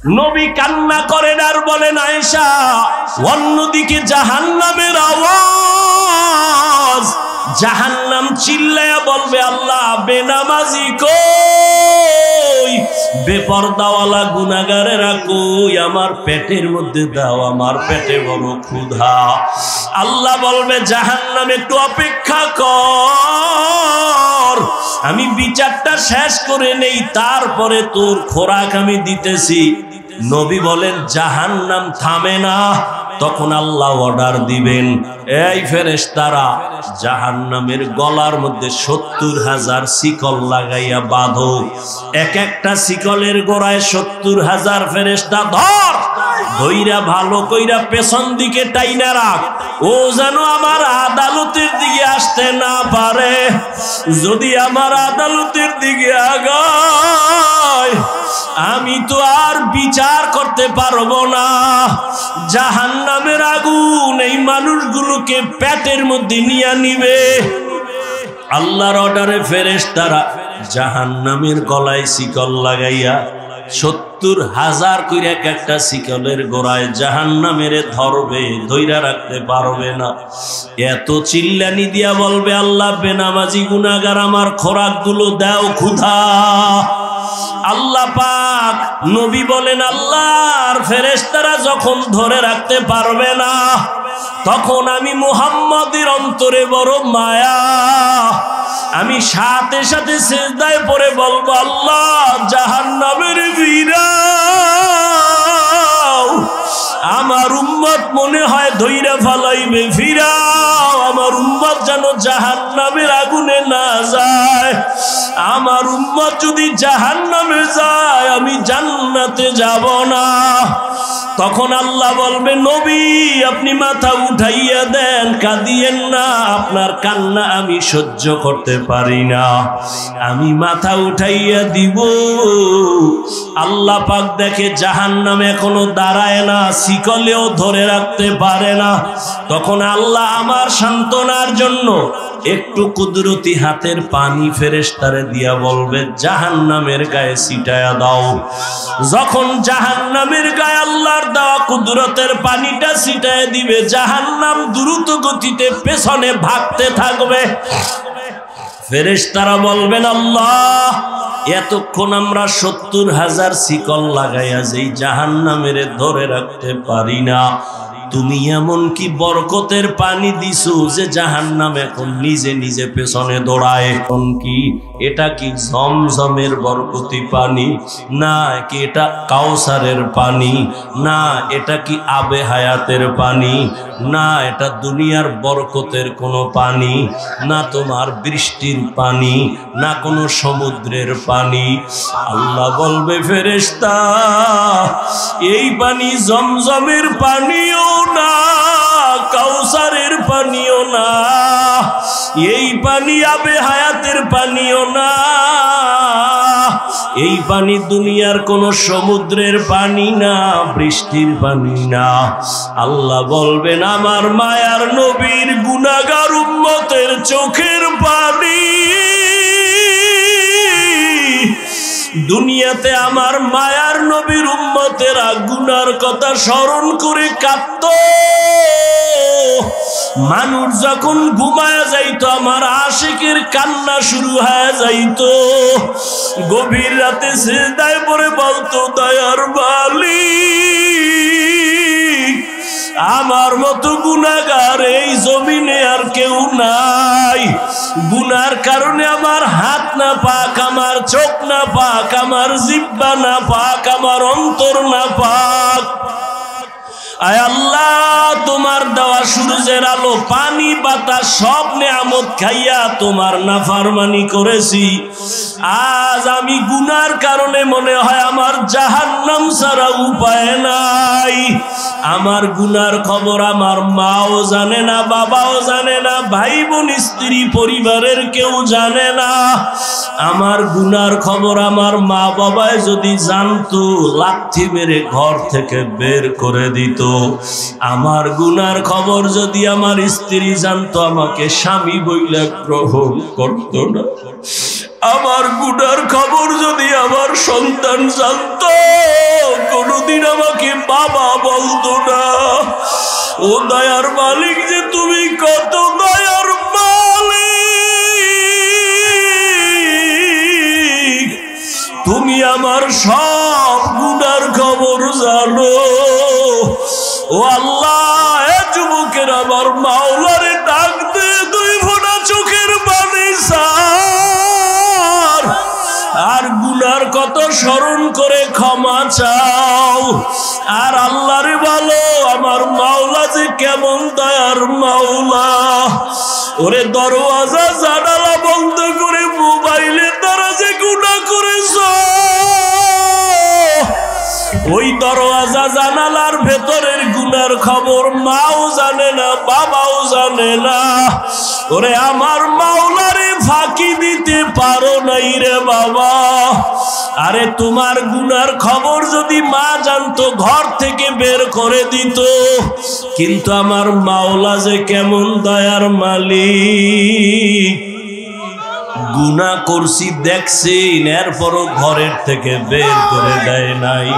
নবী কান্না করেন আর বলেন আয়েশা, অন্যদিকে জাহান্নামের আওয়াজ, জাহান্নাম চিল্লায়া বলবে আল্লাহ বেনামাজি কই, বেপরদাওয়ালা গুনাহগারেরা কই, আমার পেটের মধ্যে দাও, আমার পেটে বড় ক্ষুধা। আল্লাহ বলবে জাহান্নাম একটু অপেক্ষা কর, আমি বিচারটা শেষ করে নেই, তারপরে তোর খোরাক আমি দিতেছি। নবী বলেন জাহান্নাম থামে না, তখন আল্লাহ অর্ডার দিবেন, এই ফেরেশতারা জাহান্নামের গলার মধ্যে ৭০,০০০ শিকল লাগাইয়া বাঁধো, এক একটা শিকলের গোড়ায় ৭০,০০০ ফেরেশতা ধর, ধইরা ভালো কইরা পেছন দিকে টাইনা রাখ, ও যেন আমার আদালতের দিকে আসতে না পারে। যদি আমার আদালতের দিকে আগায় আমি তো আর বিচার করতে পারবো না। জাহান্নামের আগুন এই মানুষগুলোকে পেটের মধ্যে নিয়ে নিবে। আল্লাহর অর্ডারে ফেরেশতারা জাহান্নামের গলায় শিকল লাগাইয়া ৭০,০০০ কইরা এক একটা শিকলের গোড়ায় জাহান্নামের ধরবে, ধইরা রাখতে পারবে না। এত চিল্লানি দিয়া বলবে আল্লাহ বেনামাজি গুনাহগার আমার খোরাকগুলো দাও, ক্ষুধা। আল্লাহ পাক নবী বলেন আল্লাহর ফেরেশতারা যখন ধরে রাখতে পারবে না, তখন আমি মুহাম্মদের অন্তরে বড় মায়া, আমি সাথে সাথে সিজদায় পড়ে বলবো আল্লাহ জাহান্নামের ফিরাও, আমার উম্মত মনে হয় ধইরা ফালাইবে, ফিরাও, আমার উম্মত যেন জাহান্নামের আগুনে না যায়। আমার উম্মত যদি জাহান্নামে যায় আমি জান্নাতে যাব না। তখন আল্লাহ বলবে নবী আপনি মাথা উঠাইয়া দেন, কাঁদিয়েন না, আপনার কান্না আমি সহ্য করতে পারি না। আমি মাথা উঠাইয়া দিব। আল্লাহ পাক দেখে জাহান্নাম এখনো দাঁড়ায় না, শিকলেও ধরে রাখতে পারে না। তখন আল্লাহ আমার সান্ত্বনার জন্য একটু কুদরতি হাতের পানি ফেরেশতারে দিয়া বলবে জাহান্নামের গায়ে ছিটায়া দাও। যখন জাহান্নামের গায়ে আল্লাহর দেওয়া কুদরতের পানিটা ছিটায় দিবে, জাহান্নাম দ্রুত গতিতে পেছনে ভাগতে থাকবে। ফেরেশতারা বলবেন আল্লাহ এতক্ষণ আমরা ৭০,০০০ শিকল লাগাইয়া যেই জাহান্নামের ধরে রাখতে পারি না, তুমি এমন কি বরকতের পানি দিছো যে জাহান্নাম এখন নিজে নিজে পেছনে দৌড়ায়? কি এটা কি জমজমের বরকতি পানি, না কি এটা কাউসারের পানি, না এটা কি আবে হায়াতের পানি, না এটা দুনিয়ার বরকতের কোনো পানি, না তোমার বৃষ্টির পানি, না কোনো সমুদ্রের পানি? আল্লাহ বলবে ফেরেশতা এই পানি জমজমের পানিও না, কাউসারের পানিও না, এই পানি আবে হায়াতের পানিও না, এই পানি দুনিয়ার কোন সমুদ্রের পানি না, বৃষ্টির পানি না। আল্লাহ বলবেন আমার মায়ার নবীর গুনাহগার উম্মতের চোখের পানি। দুনিয়াতে আমার মায়ার নবীর উম্মতেরা গুনার কথা স্মরণ করে কাঁদত। মানুষ যখন ঘুমায় যাইতো আমার আশিকের কান্না শুরু হয়ে যাইতো। গভীর রাতে সিজদায় পড়ে বলতো দয়ার মালিক আমার মতো গুনাহগার এই জমিনে আর কেউ নাই। গুনার কারণে আমার হাত না পাক, আমার চোখ না পাক, আমার জিহ্বা না পাক, আমার অন্তর না পাক। আয় আল্লাহ তোমার দেওয়া সূর্যের আলো, পানি, বাতাস সব নেয়ামত খাইয়া তোমার নাফরমানি করেছি। আজ আমি গুনার কারণে মনে হয় আমার জাহান্নাম ছাড়া উপায় নাই। আমার গুনার খবর আমার মাও জানে না, বাবাও জানে না, ভাই বোন স্ত্রী পরিবারের কেউ জানে না। আমার গুনার খবর আমার মা বাবায় যদি জানতো লাথি মেরে ঘর থেকে বের করে দিত। আমার গুনার খবর যদি আমার স্ত্রী জানতো আমাকে স্বামী বইলে গ্রহণ করতো না। আমার গুনার খবর যদি আমার সন্তান জানতো কোনোদিন ও দয়ার মালিক যে তুমি কত দয়ার মালিক, তুমি আমার সব গুনার খবর জানো। ও আল্লাহ, এ যুবকের আমার মাওলারে ডাক দে, দুই ফোঁটা চোখের পানি ছাড়, আর গুনার কত স্মরণ করে ক্ষমা চাও। আর আল্লাহরে বলো আমার মাওলা যে কেমন দয়ার মাওলা। ওরে দরওয়াজা জানালা বন্ধ করে মোবাইলের দ্বারা যে গুনাহ করেছ, ওই দরওয়াজা জানালার ভেতরের গুনার খবর মাও জানে না, বাবাও জানে না। ওরে আমার মাওলারে ফাঁকি দিতে পারো নাই রে বাবা। আরে তোমার গুনার খবর যদি মা জানতো ঘর থেকে বের করে দিত। কিন্তু আমার মাওলা যে কেমন দয়ার মালিক, গুনাহ করছি দেখছেন, এরপরও ঘরের থেকে বের করে দেয় নাই,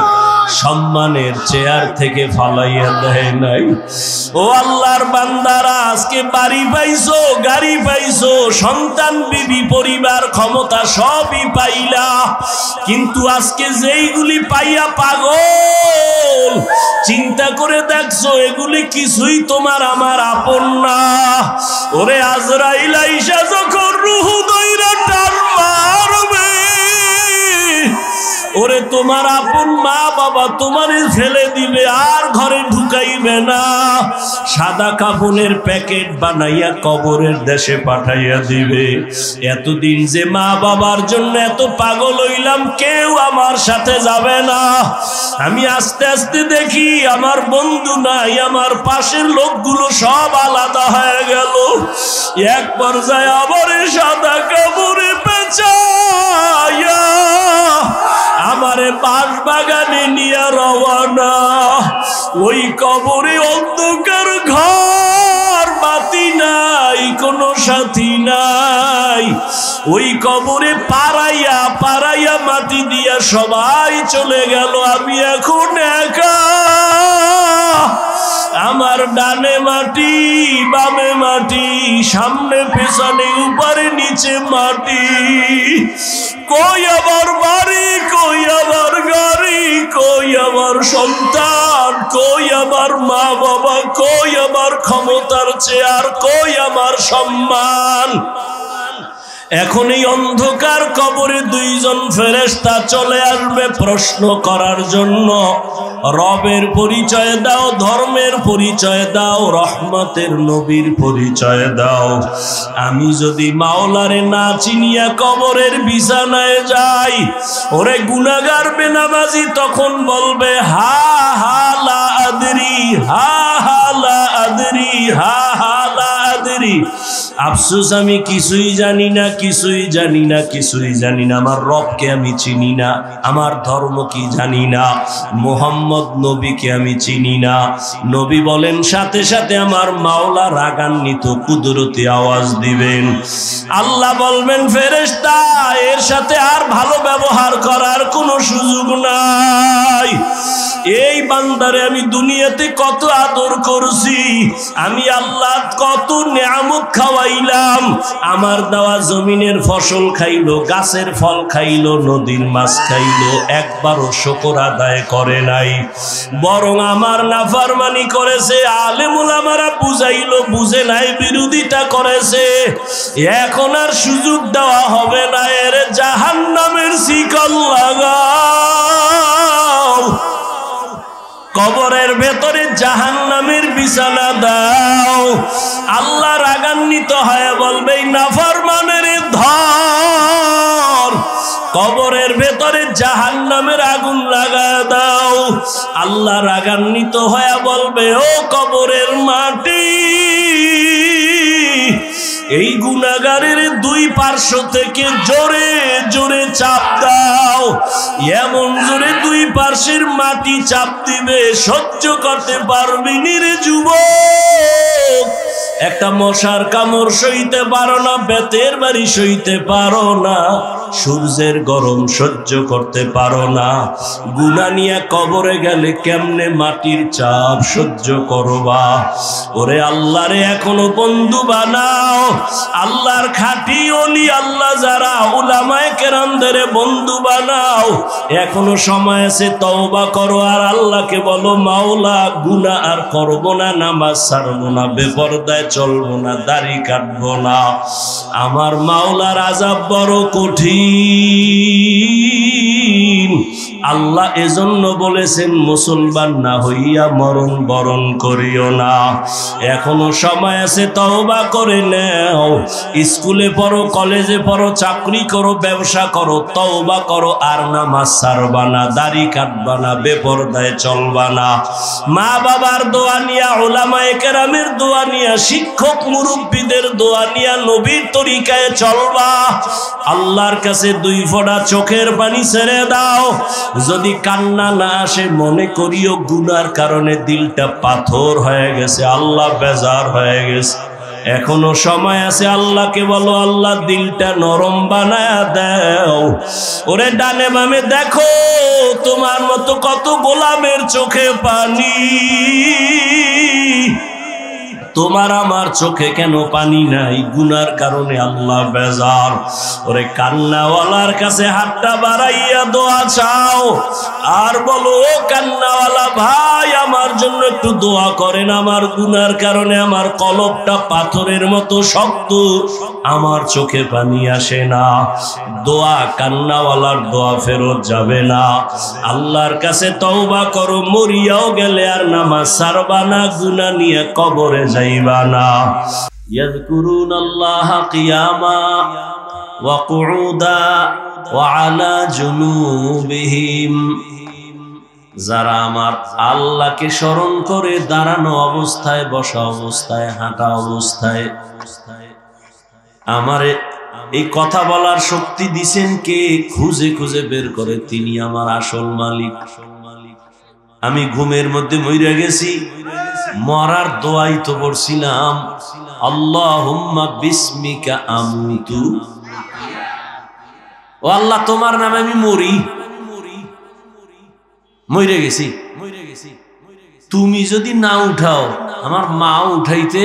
সম্মানের চেয়ার থেকে ফালাইয়া দেয় নাই। ও আল্লাহর বান্দারা, আজকে বাড়ি পাইছো, গাড়ি পাইছো, সন্তান, বিবি, পরিবার, ক্ষমতা সবই পাইলা, কিন্তু আজকে যেইগুলি পাইয়া পাগল, চিন্তা করে দেখছো এগুলি কিছুই তোমার আমার আপন না। ওরে আজরাইল আইসা যখন রূহ দইরা টান মারবে, ওরে তোমার আপন মা বাবা তোমারে ফেলে দিবে, আর ঘরে ঢুকাইবে না, সাদা কাফনের প্যাকেট বানাইয়া কবরের দেশে পাঠাইয়া দিবে। এতদিন যে মা বাবার জন্য এত পাগল হইলাম, কেউ আমার সাথে যাবে না। আমি আস্তে আস্তে দেখি আমার বন্ধু নাই, আমার পাশের লোকগুলো সব আলাদা হয়ে গেল। এক পর্যায়ে আবার সাদা কাপড়ে পেঁচাইয়া আমারে বাঁশ বাগানে নিয়ে রওয়ানা। ওই কবরে অন্ধকার ঘর, বাতি নাই, কোনো সাথী নাই। ওই কবরে পাড়াইয়া পাড়াইয়া মাটি দিয়া সবাই চলে গেল, আমি এখন একা। আমার ডানে মাটি, বামে মাটি, সামনে পেছনে উপরে নিচে মাটি। কই আমার বাড়ি, কই আমার গাড়ি, কই আমার সন্তান, কই আমার মা বাবা, কই আমার ক্ষমতার চেয়ার, কই আমার সম্মান। এখন এই অন্ধকার কবরে দুইজন ফেরেশতা চলে আসবে প্রশ্ন করার জন্য। রবের পরিচয় দাও, ধর্মের পরিচয় দাও, রহমতের নবীর পরিচয় দাও। আমি যদি মাওলারে না চিনিয়া কবরের বিছানায় যাই, ওরে গুনাহগার বেনামাজি তখন বলবে হা হা লা আদরি, হা হা লা আদরি, হা হা লা আদরি। আফসোস, আমি কিছুই জানি না, কিছুই জানি না, কিছুই জানি না। আমার রবকে আমি চিনি না, আমার ধর্ম কি জানি না, মুহাম্মদ নবীকে আমি চিনি না। নবী বলেন সাথে সাথে আমার মাওলা রাগান্বিত কুদরতি আওয়াজ দিবেন। আল্লাহ বলবেন ফেরেশতা, এর সাথে আর ভালো ব্যবহার করার কোনো সুযোগ নাই। এই বান্দারে আমি দুনিয়াতে কত আদর করছি, আমি আল্লাহ কত নিয়ামত খাওয়াইলাম। আমার দেওয়া জমিনের ফসল খাইলো, গাছের ফল খাইলো, নদীর মাছ খাইলো, একবারও শুকর আদায় করে নাই, বরং আমার নাফরমানি করেছে। আলেম উলামারা বুঝাইলো, বুঝে নাই, বিরোধিতা করেছে। এখন আর সুযোগ দেওয়া হবে না, এর জাহান্নামের শিকল লাগাও, কবরের ভেতরে জাহান্নামের বিছানা দাও। আল্লাহ রাগান্বিত হয়ে বলবে নাফরমানের ধর, কবরের ভেতরে জাহান্নামের আগুন লাগায় দাও। আল্লাহ রাগান্বিত হয়ে বলবে ও কবরের মাটি, এই গুনাহগারের দুই পার্শ্ব থেকে জোরে জোরে চাপ দাও। এমন জোরে দুই পার্শ্বের মাটি চাপ দিবে, সহ্য করতে পারবি নি রে যুবক। একটা মশার কামড় সইতে পারো না, বেতের বাড়ি সইতে পারো না, সূর্যের গরম সহ্য করতে পারো না, গুনাহ নিয়ে কবরে গেলে কেমনে মাটির চাপ সহ্য করবা? ওরে আল্লাহরে এখনো বন্ধু বানাও। আল্লাহর খাঁটি ওলি আল্লাহ যারা উলামায়ে কেরামদের বন্ধু বানাও। এখনো সময় আছে, তওবা করো আর আল্লাহকে বলো, মাওলা গুনাহ আর করব না, নামাজ ছাড়বো না, বেপরদায় চলবো না, দাড়ি কাটবো না। আমার মাওলার আযাব বড় কঠিন। আল্লাহ এজন্য বলেছেন, মুসলমান না হইয়া মরণ বরণ করিও না। এখনো সময় আছে, তওবা করে নাও। স্কুলে পড়ো, কলেজে পড়ো, চাকরি করো, ব্যবসা করো, তওবা করো আর নামাজ ছাড়বা না, দাড়ি কাটবা না, বেপরদায় চলবা না। মা বাবার দোয়া নিয়া, উলামায়ে কেরামের দোয়া নিয়া, শিক্ষক মুরব্বীদের দোয়া নিয়া নবীর তরিকায় চলবা। আল্লাহর কাছে দুই ফোঁটা চোখের পানি ছেড়ে দাও। যদি কান্না না আসে, মনে করিও গুনার কারণে দিলটা পাথর হয়ে গেছে, আল্লাহ বেজার হয়ে গেছে। এখনো সময় আছে, আল্লাহকে বলো, আল্লাহ দিলটা নরম বানায়া দাও। ওরে ডানে বামে দেখো, তোমার মতো কত গোলামের চোখে পানি, তোমার আমার চোখে কেন পানি নাই? গুনার কারণে আল্লাহ বেজার। ওরে কান্নাওয়ালার কাছে হাতটা বাড়াইয়া দোয়া চাও আর বলো, ও কান্নাওয়ালা ভাই, আমার জন্য একটু দোয়া করেন। আমার গুনার কারণে আমার কলবটা পাথরের মতো শক্ত, আমার চোখে পানি আসে না। দোয়া, কান্নাওয়ালার দোয়া ফেরত যাবে না। আল্লাহর কাছে তওবা করো, মরিয়াও গেলে আর নামাজ ছাড়বা না, গুনাহ নিয়ে কবরে যাইবা না। ইয়াযকুরুনাল্লাহা কিয়ামা ওয়া কুউদা ওয়া আলা জুনুবিহিম। যারা আমার আল্লাহকে স্মরণ করে দাঁড়ানো অবস্থায়, বসা অবস্থায়, হাঁটা অবস্থায়। আমারে এই কথা বলার শক্তি দিছেন কে? খুঁজে খুঁজে বের করে, তিনি আমার আসল মালিক। আমি ঘুমের মধ্যে মইরা গেছি, মরার দোয়াই তো পড়ছিলাম, আল্লাহুম্মা বিসমিকা আমুতু। ও আল্লাহ, তোমার নামে আমি মরি, মইরা গেছি। তুমি যদি না উঠাও, আমার মা উঠাইতে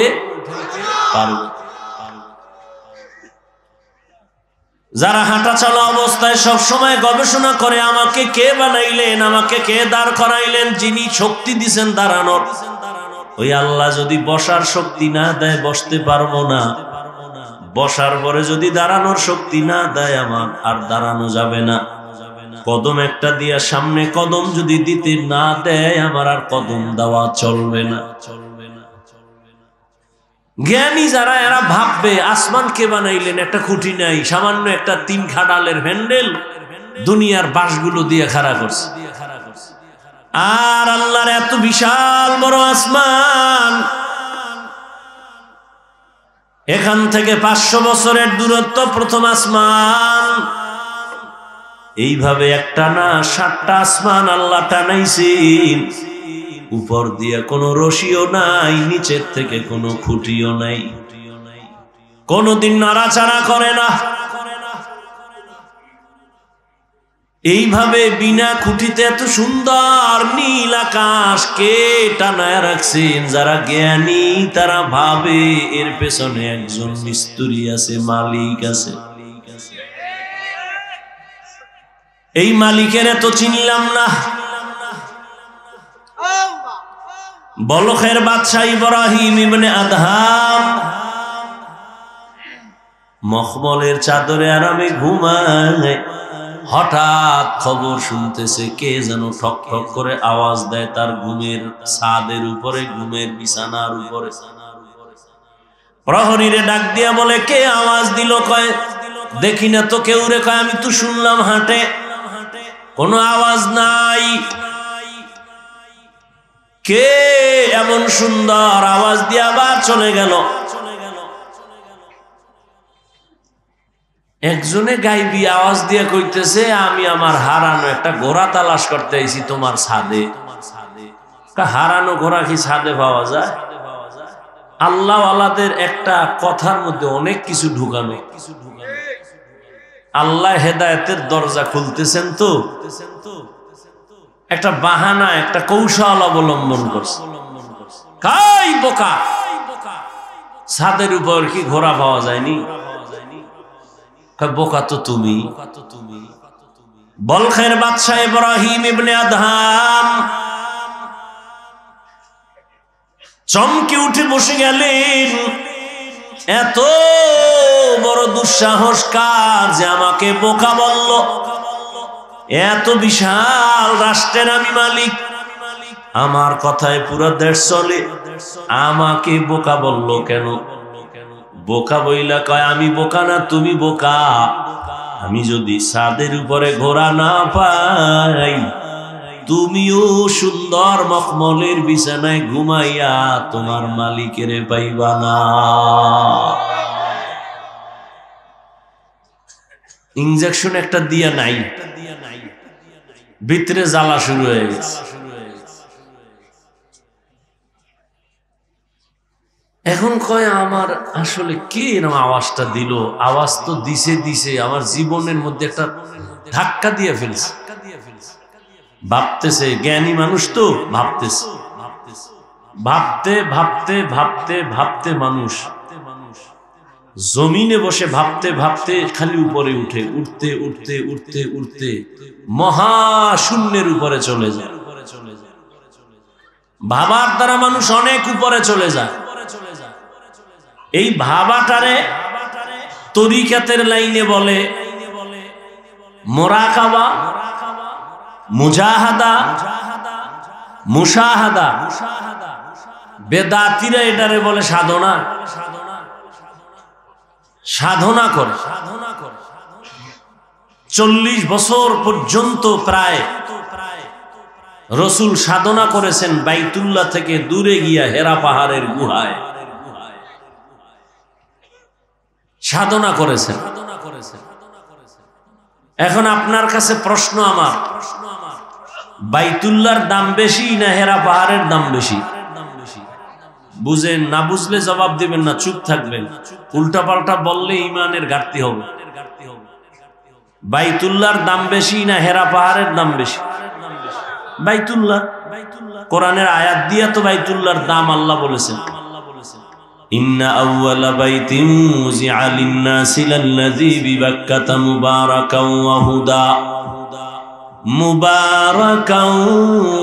পারবে। যারা হাঁটা চলা অবস্থায় সবসময় গবেষণা করে, আমাকে কে বানাইলেন, আমাকে কে দাঁড় করাইলেন, যিনি শক্তি দিছেন দাঁড়ানোর, ওই আল্লাহ যদি বসার শক্তি না দেয়, বসতে পারবো না। বসার পরে যদি দাঁড়ানোর শক্তি না দেয়, আমার আর দাঁড়ানো যাবে না। কদম একটা দিয়া সামনে কদম যদি দিতে না দেয়, আমার আর কদম দেওয়া চলবে না। জ্ঞানী যারা, এরা ভাববে আসমান কে বানাইলেন, একটা খুঁটি নাই, সামান্য একটা 3 খাডালের হ্যান্ডেল দুনিয়ার বাঁশগুলো দিয়ে খাড়া করছে। আর আল্লাহর এত বিশাল বড় আসমান, এখান থেকে 500 বছরের দূরত্ব প্রথম আসমান। এইভাবে একটা না 7টা আসমান আল্লাহ টানাইছেন। উপর দিয়ে কোনো রশিও নাই, নিচের থেকে কোনো খুঁটিও নাই, কোনদিন নাড়াচাড়া করে না। এইভাবে বিনা খুঁটিতে এত সুন্দর নীল আকাশ কে টানায় রাখছেন? যারা জ্ঞানী তারা ভাবে এর পেছনে একজন মিস্ত্রি আছে, মালিক আছে। এই মালিকের এত চিনলাম না। বলখের বাদশাহ ইব্রাহিম ইবনে আদহাম মখমলের চাদরে আরামে ঘুমায়। হঠাৎ খবর শুনতেছে, কে যেন ঠক ঠক করে আওয়াজ দেয় তার ঘুমের ছাদের উপরে, ঘুমের বিছানার উপরে। প্রহরীরে ডাক দিয়া বলে, কে আওয়াজ দিল? কয় দেখি না তো কেউ রে। কয় আমি তো শুনলাম হাঁটে, কোনো আওয়াজ নাই। কে এমন সুন্দর আওয়াজ দিয়ে আবার চলে গেল? একজনে গাইবি আওয়াজ দিয়ে কইতেছে, আমি আমার হারানো একটা ঘোড়া তালাশ করতে আইছি তোমার ছাদে। হারানো ঘোড়া কি ছাদে পাওয়া যায়? আল্লাহ আল্লাহদের একটা কথার মধ্যে অনেক কিছু ঢুকানো। আল্লাহ হেদায়েতের দরজা খুলতেছেন তো একটা বাহানা, একটা কৌশল অবলম্বন করছে। কাই বোকা, ছাদের উপর কি ঘোড়া পাওয়া যায়নি? বোকা তো তুমি। বলখের বাদশাহ ইব্রাহিম ইবনে আদহাম চমকে উঠে বসে গেলেন। এত বড় দুঃসাহস কার যে আমাকে বোকা বলল? এত বিশাল রাষ্ট্রের আমি মালিক, আমার কথায় পুরো দেশ চলে, আমাকে বোকা বলল কেন? বোকা বইলা কয় আমি বোকা না, তুমি বোকা। আমি যদি ছাদের উপরে ঘোড়া না পাই, তুমিও সুন্দর মখমলের বিছানায় ঘুমাইয়া তোমার মালিকের পাইবা না। ইনজেকশন একটা দিয়া নাই, ভিতরে জ্বালা শুরু হয়ে গেছে। এখন কয় আমার আসলে কে এরকম আওয়াজটা দিল? আওয়াজ তো দিছে আমার জীবনের মধ্যে একটা ধাক্কা দিয়ে ফেলছে। ভাবতেছে, জ্ঞানী মানুষ তো ভাবতেছে, ভাবতে ভাবতে ভাবতে ভাবতে মানুষ জমিনে বসে ভাবতে ভাবতে খালি উপরে উঠে, উঠতে উঠতে উঠতে উঠতে মহাশূন্যের উপরে চলে যায়। ভাবার দ্বারা মানুষ অনেক উপরে চলে যায়। এই ভাবাটারে তরিকাতের লাইনে বলে মুরাকাবা, মুজাহাদা, মুশাহাদা। বেদাতিরা এটারে বলে সাধনা। সাধনা করে 40 বছর পর্যন্ত প্রায় রাসূল সাধনা করেছেন বাইতুল্লাহ থেকে দূরে গিয়া হেরা পাহাড়ের গুহায় সাধনা করেছেন। এখন আপনার কাছে প্রশ্ন আমার, বাইতুল্লাহর দাম বেশি না হেরা পাহাড়ের দাম বেশি? বুঝেন না, বুঝলে জবাব দিবেন না, চুপ থাকবেন। উল্টা পাল্টা বললে ইমানের ঘাটতি হবে। বাইতুল্লাহর দাম বেশি না হেরা পাহাড়ের দাম বেশি? বাইতুল্লাহ। কোরআনের আয়াত দিয়া তো বাইতুল্লাহর দাম আল্লাহ বলেছেন, ইন্না আউওয়ালা বাইতিন উযিআ লিন-নাসি লাল্লাযী বিবাক্কাতা মুবারাকাও ওয়া হুদা মুবারাকাও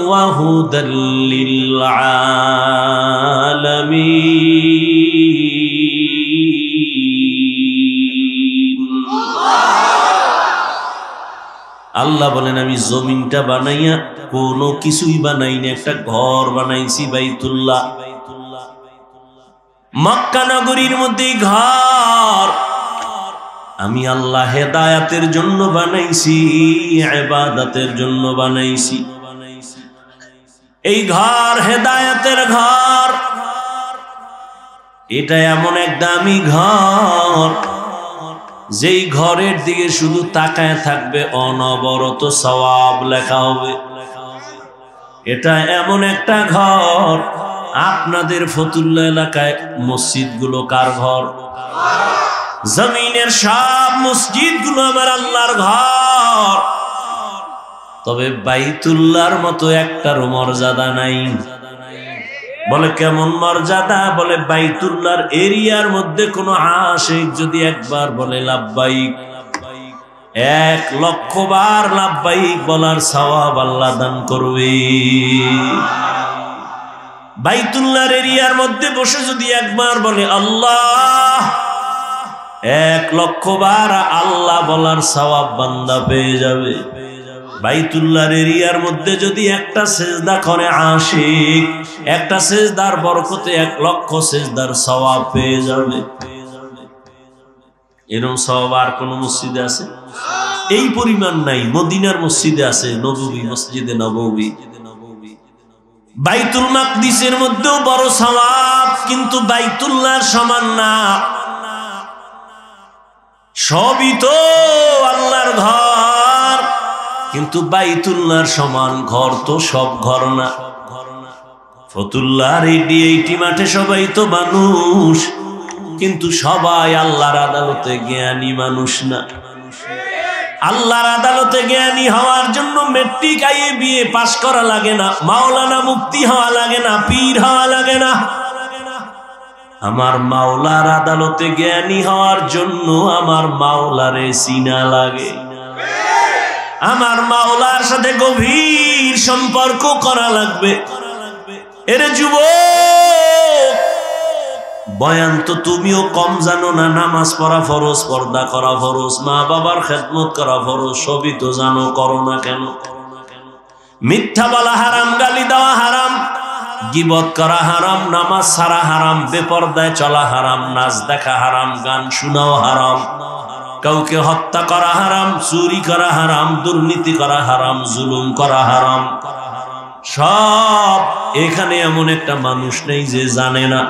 ওয়া হুদাল লিল আলামিন। আল্লাহ বলেন আমি জমিনটা বানাইয়া কোনো কিছুই বানাইনি, একটা ঘর বানাইছি বাইতুল্লাহ। মক্কা নগরীর মধ্যে ঘর আমি আল্লাহ হেদায়াতের জন্য বানাইছি, ইবাদতের জন্য বানাইছি। এই ঘর হেদায়াতের ঘর, এটা এমন এক দামি ঘর যেই ঘরের দিকে শুধু তাকায় থাকবে অনবরত সওয়াব লেখা হবে। এটা এমন একটা ঘর, আপনাদের ফতুল্লাহ এলাকায় মসজিদ গুলো কার ঘর? জমিনের সব মসজিদ গুলো আমার আল্লাহর ঘর, তবে বাইতুল্লাহর মতো একটার মর্যাদা নাই। বলে কেমন মর্যাদা? বলে বাইতুল্লাহর এরিয়ার মধ্যে কোনো আশিক যদি একবার বলে লাব্বাইক, 1,00,000 বার লাব্বাইক বলার সওয়াব আল্লাহ দান করবে। বাইতুল্লাহর এরিয়ার মধ্যে বসে যদি একবার বলে আল্লাহ, 1,00,000 বার আল্লাহ বলার সওয়াব বান্দা পেয়ে যাবে। বাইতুল্লাহর এরিয়ার মধ্যে যদি একটা সেজদা করে আশিক, একটা সেজদার বরকতে 1,00,000 সেজদার সওয়াব পেয়ে যাবে। এরকম সওয়াব আর কোন মসজিদে আছে? এই পরিমাণ নাই। মদিনার মসজিদে আছে, নববী, মসজিদে নববী। বাইতুল মাকদিসের মধ্যেও বড় সওয়াব, কিন্তু বাইতুল্লাহর সমান না। সবই তো আল্লাহর ঘর, কিন্তু বাইতুল্লাহর সমান ঘর তো সব ঘর না। ফতুল্লাহর এই মাঠে সবাই তো মানুষ, কিন্তু সবাই আল্লাহর আদালতে জ্ঞানী মানুষ না। আল্লাহর আদালতে জ্ঞানী হওয়ার জন্য মেট্রিক আইএ বিএ পাশ করা লাগে না, মাওলানা মুফতি হওয়া লাগে না, পীর হওয়া লাগে না। আমার মাওলার আদালতে জ্ঞানী হওয়ার জন্য আমার মাওলারে চিনা লাগে, আমার মাওলার সাথে গভীর সম্পর্ক করা লাগবে। এরে যুবক, বয়ান তো তুমিও কম জানো না, নামাজ পড়া ফরজ, পর্দা করা ফরজ, মা বাবার খেদমত করা ফরজ, সবই তো জানো, করো না কেন? মিথ্যা বলা হারাম, গালি দেওয়া হারাম, গীবত করা হারাম, নামাজ ছাড়া হারাম, বেপরদায় চলা হারাম, নাচ দেখা হারাম, গান শোনাও হারাম, কাউকে হত্যা করা হারাম, চুরি করা হারাম, দুর্নীতি করা হারাম, জুলুম করা হারাম। সব এখানে এমন একটা মানুষ নেই যে জানে না।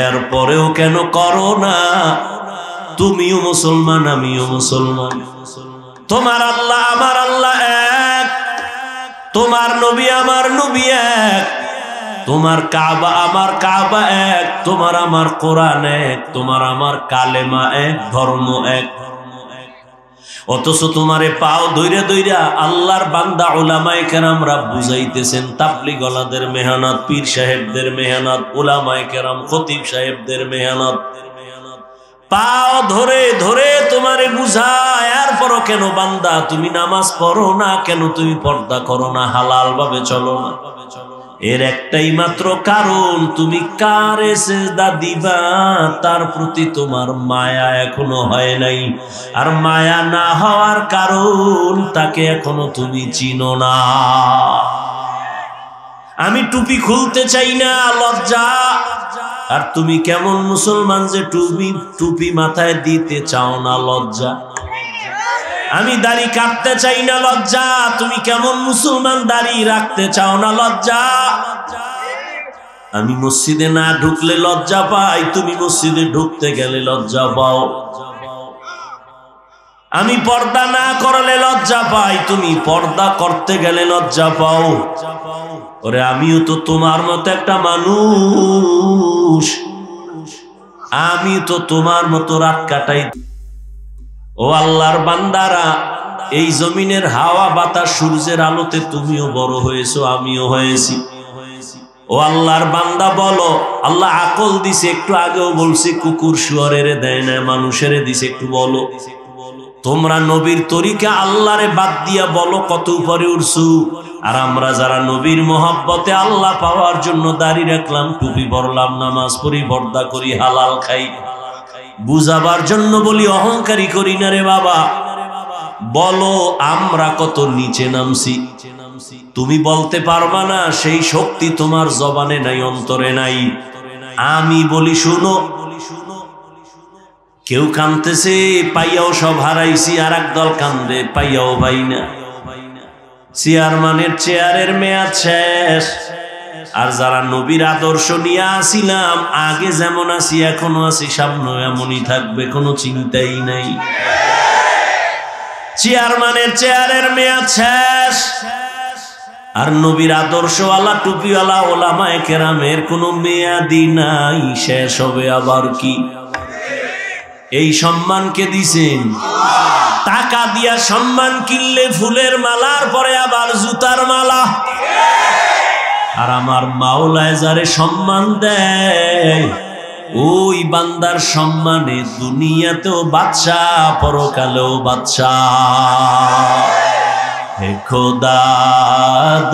এরপরেও কেন করো না? তুমিও মুসলমান, আমিও মুসলমান, তোমার আল্লাহ আমার আল্লাহ এক, তোমার নবী আমার নবী এক, তোমার কাবা আমার কাবা এক, তোমার আমার কোরআন এক, তোমার আমার কালেমা এক, ধর্ম এক। অথচ তোমারে পাও ধইরা ধইরা আল্লাহর বান্দা উলামায়ে কেরামরা বুঝাইতেছেন, তাবলীগওয়ালাদের মেহনত, পীর সাহেবদের মেহনত, উলামায়ে কেরাম খতিব সাহেবদের মেহনত, পাও ধরে ধরে তোমারে বুঝায়। এরপরও কেন বান্দা তুমি নামাজ পড়ো না, কেন তুমি পর্দা করো না, হালাল ভাবে চলো না? এর একটাই মাত্র কারণ, তুমি কারে সেজদা দিবা তার প্রতি তোমার মায়া এখনো হয় নাই। আর মায়া না হওয়ার কারণ, তাকে এখনো তুমি চিনো না। আমি টুপি খুলতে চাই না, লজ্জা। আর তুমি কেমন মুসলমান যে টুপি মাথায় দিতে চাও না, লজ্জা। আমি দাড়ি কাটতে চাই না, লজ্জা। তুমি কেমন মুসলমান দাড়ি রাখতে চাও না, লজ্জা। আমি মসজিদে না ঢুকলে লজ্জা পাই, তুমি মসজিদে ঢুকতে গেলে লজ্জা পাও। আমি পর্দা না করলে লজ্জা পাই, তুমি পর্দা করতে গেলে লজ্জা পাও। ওরে আমিও তো তোমার মতো একটা মানুষ, আমি তো তোমার মতো রাত কাটাই। ও আল্লাহর বান্দারা, এই জমিনের হাওয়া বাতাস সূর্যের আলোতে তুমিও বড় হয়েছো, আমিও হয়েছি। ও আল্লাহর বান্দা বলো, আল্লাহ আকল দিছে, একটু আগেও বলছি কুকুর শুয়ারের দেয় না, মানুষের দিছে, একটু বলো। তোমরা নবীর তরিকা আল্লাহরে বাদ দিয়া বলো কত উপরে উঠছু। আর আমরা যারা নবীর মহব্বতে আল্লাহ পাওয়ার জন্য দাড়ি রাখলাম, টুপি পরলাম, নামাজ পড়ি, পর্দা করি, হালাল খাই, বুঝাবার জন্য বলি, অহংকারী করি না রে বাবা। বলো আমরা কত নিচে নামছি। তুমি বলতে পারবা না, সেই শক্তি তোমার জবানে নাই, অন্তরে নাই। আমি বলি শুনো, কেউ কাঁদতেছে পাইয়াও সব হারাইছি, আর একদল কান্দে পাইয়াও পাই না। চেয়ারম্যানের চেয়ারের মেয়াদ শেষ। আর যারা নবীর আদর্শ নিয়ে আসিলাম, আগে যেমন আছি এখনো আছি, সামনে এমনই থাকবে, কোনো চিন্তাই নাই। চেয়ারম্যানের চেয়ারের মেয়াদ শেষ, আর নবীর আদর্শওয়ালা টুপিওয়ালা ওলামায়ে কেরামের কোনো মেয়াদি নাই, শেষ হবে আবার কি? এই সম্মানকে দিছেন, টাকা দিয়া সম্মান কিনলে ফুলের মালার পরে আবার জুতার মালা। আর আমার মাওলায় যারে সম্মান দেয়, ওই বান্দার সম্মানে দুনিয়াতেও বাদশা, পরকালেও বাদশা। হে খোদা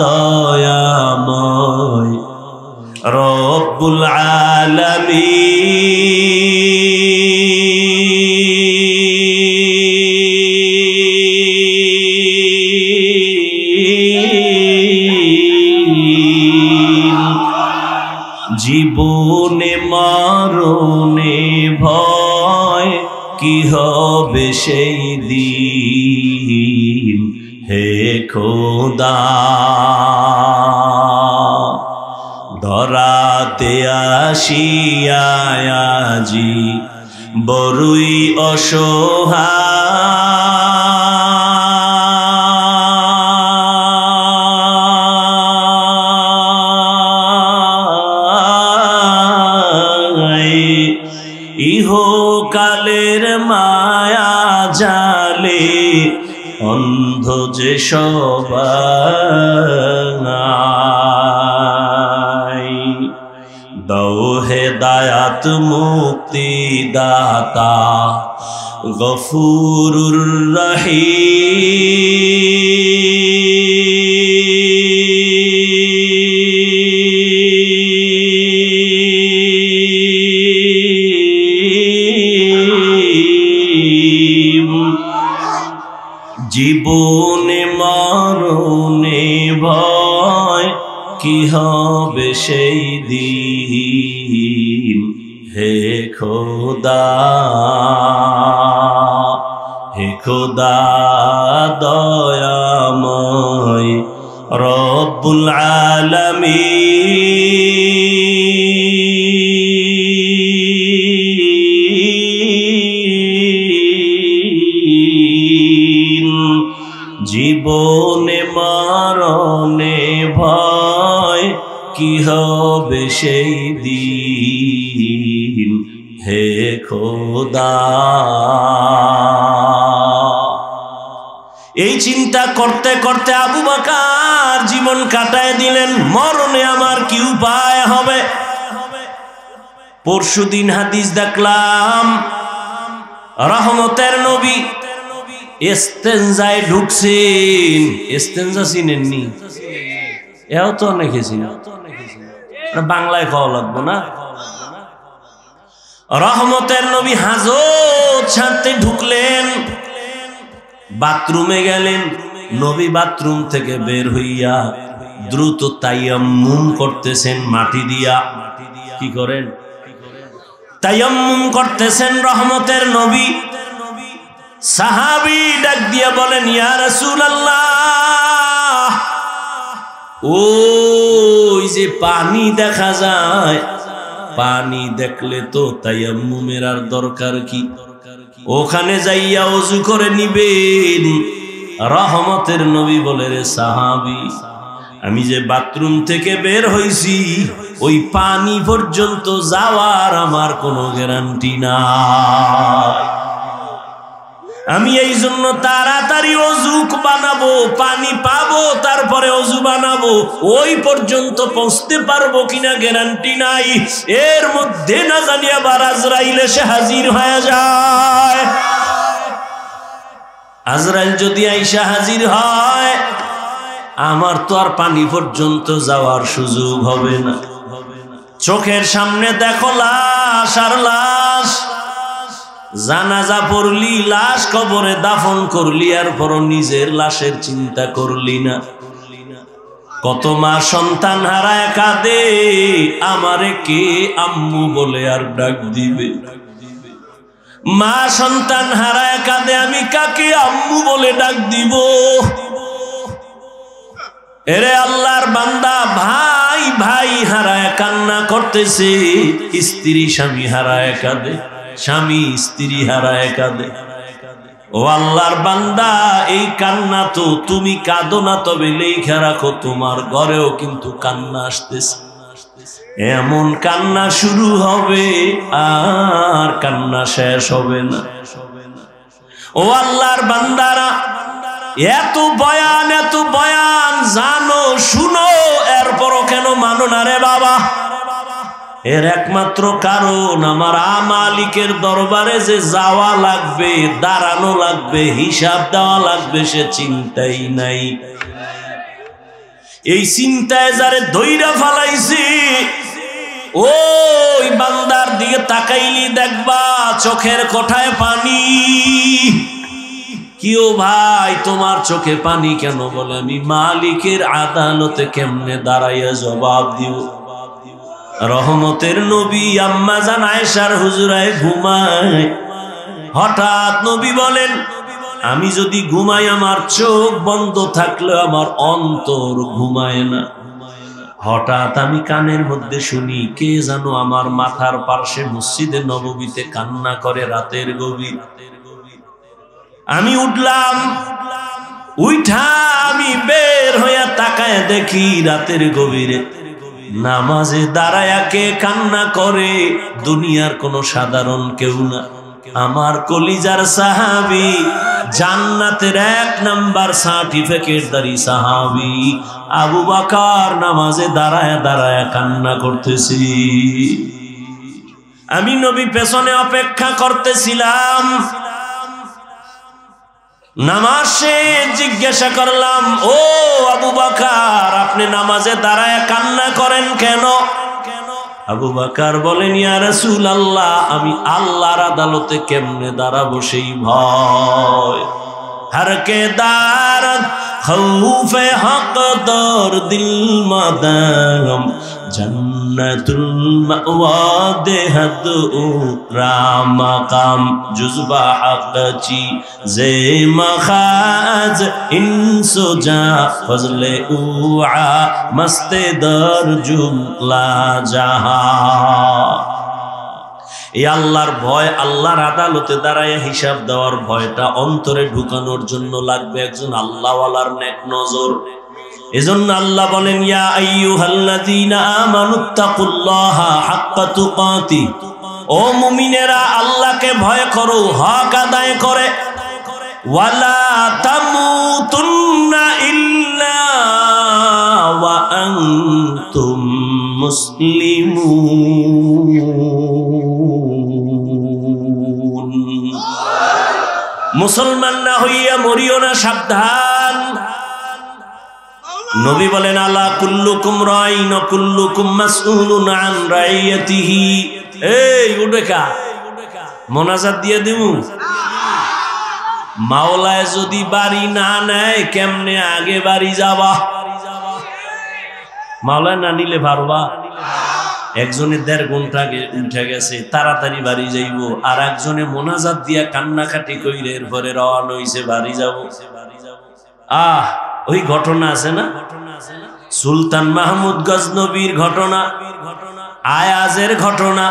দয়াময় রব্বুল আলামিন, জীবনে মরণে ভয় কি হবে সেই দিন। হে খোদা ধরাতে আসিয়াজি বড়ই অসহায়, ইহকালের মায়া জালে যে সবাই। দাও হেদায়াত মুক্তি দাতা গফুরুর রহিম। জীবনে মরণে ভয় কি হবে সেই দিন, হে খোদা হে খোদা দয়াময় রব্বুল আলামিন। জীবনে মরণে ভয় কি হবে সেই দিন, হে খোদা। এই চিন্তা করতে করতে আবু বকর জীবন কাটায় দিলেন। মরণে আমার কি উপায় হবে? পরশুদিন হাদিস দেখলাম, রহমতের নবী ইস্তেনজায় ঢুকছেন। ইস্তেনজা চিনেননি? এও তো অনেকে চিনে, বাংলায় খাওয়া লাগবো না। রহমতের নবী হাজত ছাড়তে ঢুকলেন, বাথরুমে গেলেন। নবী বাথরুম থেকে বের হইয়া দ্রুত তায়াম্মুম করতেছেন মাটি দিয়া। কি করেন? তায়াম্মুম করতেছেন রহমতের নবী। সাহাবী ডাক দিয়া বলেন, ইয়া রাসূলুল্লাহ, ওই যে পানি দেখা যায়, পানি দেখলে তো তায়াম্মুমের আর দরকার কি? ওখানে যাইয়া ওযু করে নিবেন। রহমতের নবী বলে, রে সাহাবী, আমি যে বাথরুম থেকে বের হইছি ওই পানি পর্যন্ত যাওয়ার আমার কোনো গ্যারান্টি নাই। আমি এই জন্য তাড়াতাড়ি অজু বানাবো, পানি পাবো, তারপরে অজু বানাবো। ওই পর্যন্ত পৌঁছতে পারবো কিনা গ্যারান্টি নাই। এর মধ্যে না জানি আবার আজরাইল এসে হাজির হয়ে যায়। আজরাইল যদি আইসা হাজির হয়, আমার তো আর পানি পর্যন্ত যাওয়ার সুযোগ হবে না। চোখের সামনে দেখো লাশ আর লাশ। জানাজা পড়লি, লাশ কবরে দাফন করলি, আর পর নিজের লাশের চিন্তা করলি না। কত মা সন্তান হারায় কাঁদে, আমারে কে আম্মু বলে আর ডাক দিবে। মা সন্তান হারায় কাঁদে, আমি কাকে আম্মু বলে ডাক দিব? এরে আল্লাহর বান্দা, ভাই ভাই হারায় কান্না করতেছে, স্ত্রী স্বামী হারায় কাঁদে, স্বামী স্ত্রী হারায় কাঁদে। ও আল্লাহর বান্দা, এই কান্না তো তুমি কাঁদো না, তবে লেখা রাখো তোমার ঘরেও কিন্তু কান্না আসতেছে। এমন কান্না শুরু হবে আর কান্না শেষ হবে না। ও আল্লাহর বান্দারা, এত বয়ান জানো শুনো, এরপরও কেন মানো না রে বাবা? এর একমাত্র কারণ, আমার মালিকের দরবারে যে যাওয়া লাগবে, দাঁড়ানো লাগবে, হিসাব দেওয়া লাগবে, সে চিন্তাই নাই। এই চিন্তায় যারে ধইরা ফালাইছি, ওই বান্দার দিকে তাকাইলি দেখবা চোখের কোঠায় পানি। কিও ভাই, তোমার চোখে পানি কেন? বলে, আমি মালিকের আদালতে কেমনে দাঁড়াইয়া জবাব দিব? রহমতের নবী আম্মা জান আয়েশার হুজরায় ঘুমায়। হঠাৎ নবী বলেন, আমি যদি ঘুমাই, আমার চোখ বন্ধ থাকলে আমার অন্তর ঘুমায় না। হঠাৎ আমি কানের মধ্যে শুনি, কে জানো আমার মাথার পার্শ্বে মসজিদে নববীতে কান্না করে রাতের গভীর। আমি উঠলাম, উঠা আমি বের হইয়া তাকায় দেখি রাতের গভীরে নামাজে দাঁড়ায়া কে কান্না করে? দুনিয়ার কোন সাধারণ কেউ না, আমার কলিজার সাহাবী, জান্নাতের 1 নাম্বার সার্টিফিকেটধারী সাহাবী আবু বকর নামাজে দাঁড়ায় দাঁড়ায় কান্না করতেছি। আমি নবী পেছনে অপেক্ষা করতেছিলাম। নামাজ শেষে জিজ্ঞাসা করলাম, ও আবু বকর, আপনি নামাজে দাঁড়ায় কান্না করেন কেন? আবু বকর বলেন, ইয়া রাসূলুল্লাহ, আমি আল্লাহর আদালতে কেমনে দাঁড়াবো সেই ভয়। हर के दारत खौफे हक दर दिल मदाम जन्नतुल मअवा देहद राम मकाम जुज़बा हक़ची ज़े मखाज इंसुजा फज़ले उआ मस्ते दर जुमला जहा। এই আল্লাহর ভয়, আল্লাহর আদালতে দাঁড়ায় হিসাব দেওয়ার ভয়টা অন্তরে ঢুকানোর জন্য লাগবে একজন আল্লাহওয়ালার নেক নজর। এজন্য আল্লাহ বলেন, ইয়া আইয়ুহাল্লাযীনা আমানুত্তাকুল্লাহা হাক্কা তুকাতি, ও মুমিনেরা আল্লাহকে ভয় করো হক আদায় করে। ওয়ালা তামুতুন্না ইল্লা ওয়া আনতুম মুসলিমুন। মুসলমান না হইয়া মরিও না, সাবধান। নবী বলেন, আলা কুল্লুকুম রাইন ওয়া কুল্লুকুম মাসউলুন আন রাইয়াতিহি। এই উডেকা মোনাজাত দিয়ে দিমু। মাওলায় যদি বাড়ি না নেয় কেমনে আগে বাড়ি যাবা? মাওলায় না নিলে পারবা? একজনে 1.5 ঘন্টা উঠে গেছে, তাড়াতাড়ি বাড়ি যাইব, আর একজনে মোনাজাত দিয়া কান্নাকাটি কইরে এরপরে রওনা হইছে বাড়ি যাব। ওই ঘটনা আছে না, সুলতান মাহমুদ গজনবীর ঘটনা, আয়াজের ঘটনা,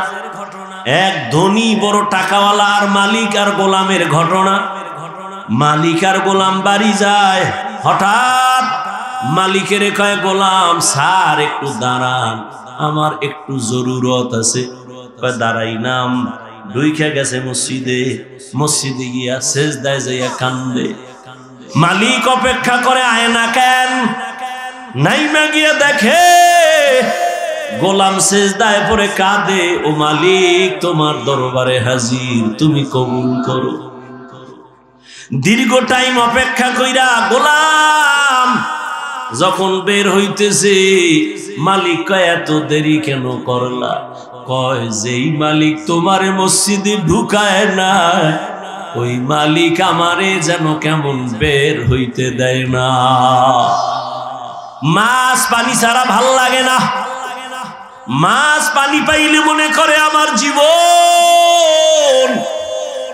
এক ধনী বড় টাকাওয়ালা আর মালিক আর গোলামের ঘটনা। মালিক আর গোলাম বাড়ি যায়, হঠাৎ মালিকের কয়, গোলাম স্যার একটু দাঁড়ান, আমার একটু জরুরত আছে। দাঁড়াই নাম, ঢুইকা গেছে মসজিদে, মসজিদে গিয়া সেজদায় যাইয়া কান্দে। মালিক অপেক্ষা করে, আয় না কেন? নাইমা গিয়া দেখে গোলাম সেজদায় পড়ে কাঁদে, ও মালিক তোমার দরবারে হাজির, তুমি কবুল করো। দীর্ঘ টাইম অপেক্ষা কইরা গোলাম যখন বের হইতেছে, মালিক কয়, এত দেরি কেন করলা? কয়, যেই মালিক তোমারে মসজিদে ঢুকায় না, ওই মালিক আমারে যেন কেমন বের হইতে দেয় না। মাছ পানি ছাড়া ভাল লাগে না, মাছ পানি পাইলে মনে করে আমার জীবন।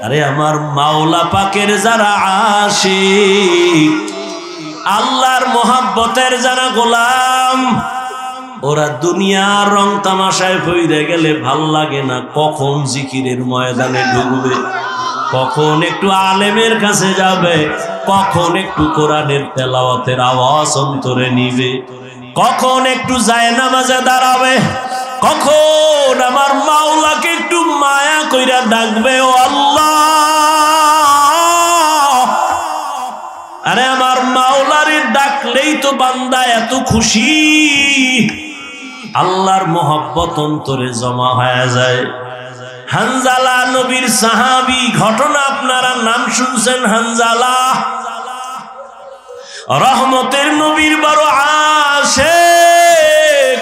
আরে আমার মাওলা পাকের যারা আশিক, আল্লাহর মোহাব্বতের যারা গোলাম, ওরা দুনিয়ার রং তামাশায় পইরে গেলে ভাল লাগে না। কখন জিকিরের ময়দানে ঢুকবে, কখন একটু আলেমের কাছে যাবে, কখন একটু কোরআনের তেলাওয়াতের আওয়াজ অন্তরে নিবে, কখন একটু জায়নামাজে দাঁড়াবে, কখন আমার মাওলাকে একটু মায়া কইরা ডাকবে, ও আল্লাহ। আরে আমার মাওলারে ডাকলেই তো বান্দা এত খুশি, আল্লাহর মোহাব্বত অন্তরে জমা হয়ে যায়। হানজালা নবীর সাহাবী, ঘটনা আপনারা নাম শুনছেন। হানজালা রহমতের নবীর বড় আশিক।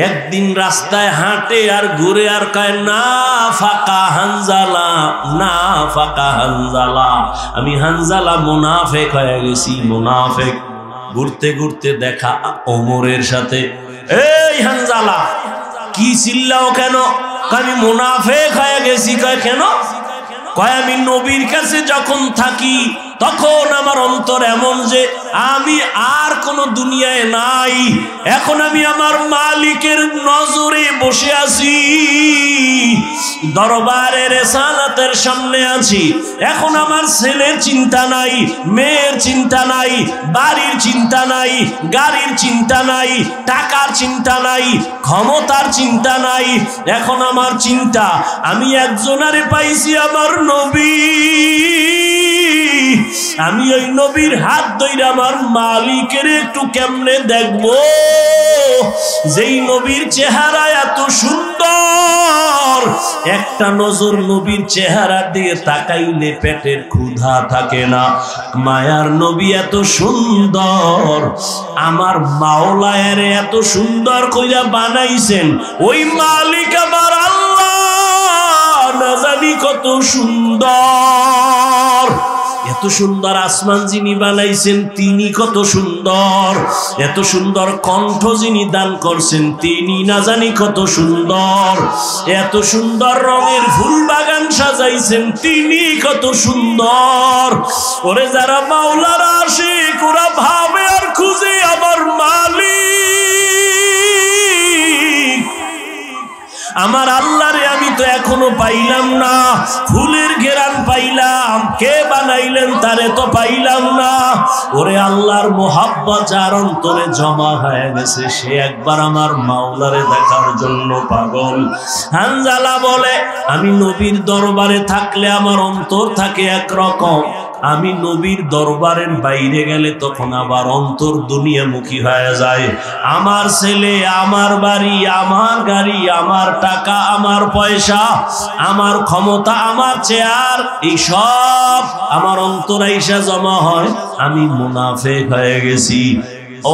একদিন রাস্তায় হাঁটে আর ঘুরে আর কয়, না ফাকা হানজালা, না ফাকা হানজালা, আমি হানজালা মুনাফিক হয়ে গেছি, মুনাফিক। ঘুরতে ঘুরতে দেখা ওমরের সাথে। এই হানজালা, কি চিল্লাও কেন? আমি মুনাফিক হয়ে গেছি। কয় কেন? কয় আমি নবীর কাছে যখন থাকি তখন আমার অন্তর এমন যে আমি আর কোনো দুনিয়ায় নাই, এখন আমি আমার মালিকের নজরে বসে আছি, দরবারে রিসালাতের সামনে আছি। এখন আমার ছেলের চিন্তা নাই, মেয়ের চিন্তা নাই, বাড়ির চিন্তা নাই, গাড়ির চিন্তা নাই, টাকার চিন্তা নাই, ক্ষমতার চিন্তা নাই। এখন আমার চিন্তা আমি একজনারে পাইছি, আমার নবী। আমি ওই নবীর হাত ধরে আমার মালিকের একটু কেমনে দেখবো, যেই নবীর চেহারা এত সুন্দর, একটা নজর নবীর চেহারার দিকে তাকাইলে পেটের ক্ষুধা থাকে না। মায়ার নবী এত সুন্দর, আমার মাওলায়ের এত সুন্দর কইরা বানাইছেন, ওই মালিক আমার আল্লাহ না জানি কত সুন্দর। এত সুন্দর আসমান যিনি বানাইছেন তিনি কত সুন্দর, এত সুন্দর কণ্ঠ যিনি দান করছেন তিনি না জানি কত সুন্দর, এত সুন্দর রঙের ফুল বাগান সাজাইছেন তিনি কত সুন্দর। ওরে যারা মাওলার আশিক ওরা ভাবে আর খুঁজে আমার মালিক, আমার আল্লাহরে আমি তো এখনো পাইলাম না। ফুলের ঘেরান পাইলাম, কে বানাইলেন তারে তো পাইলাম না। ওরে আল্লাহর মোহাব্বত যার অন্তরে জমা হয়ে গেছে, সে একবার আমার মাওলারে দেখার জন্য পাগল। হানজালা বলে আমি নবীর দরবারে থাকলে আমার অন্তর থাকে একরকম, আমি নবীর দরবারের বাইরে গেলে তখন আবার অন্তর দুনিয়ামুখী হয়ে যায়। আমার ছেলে, আমার বাড়ি, আমার গাড়ি, আমার টাকা, আমার পয়সা, আমার ক্ষমতা, আমার চেয়ার, এই সব আমার অন্তরে এসে জমা হয়, আমি মুনাফিক হয়ে গেছি।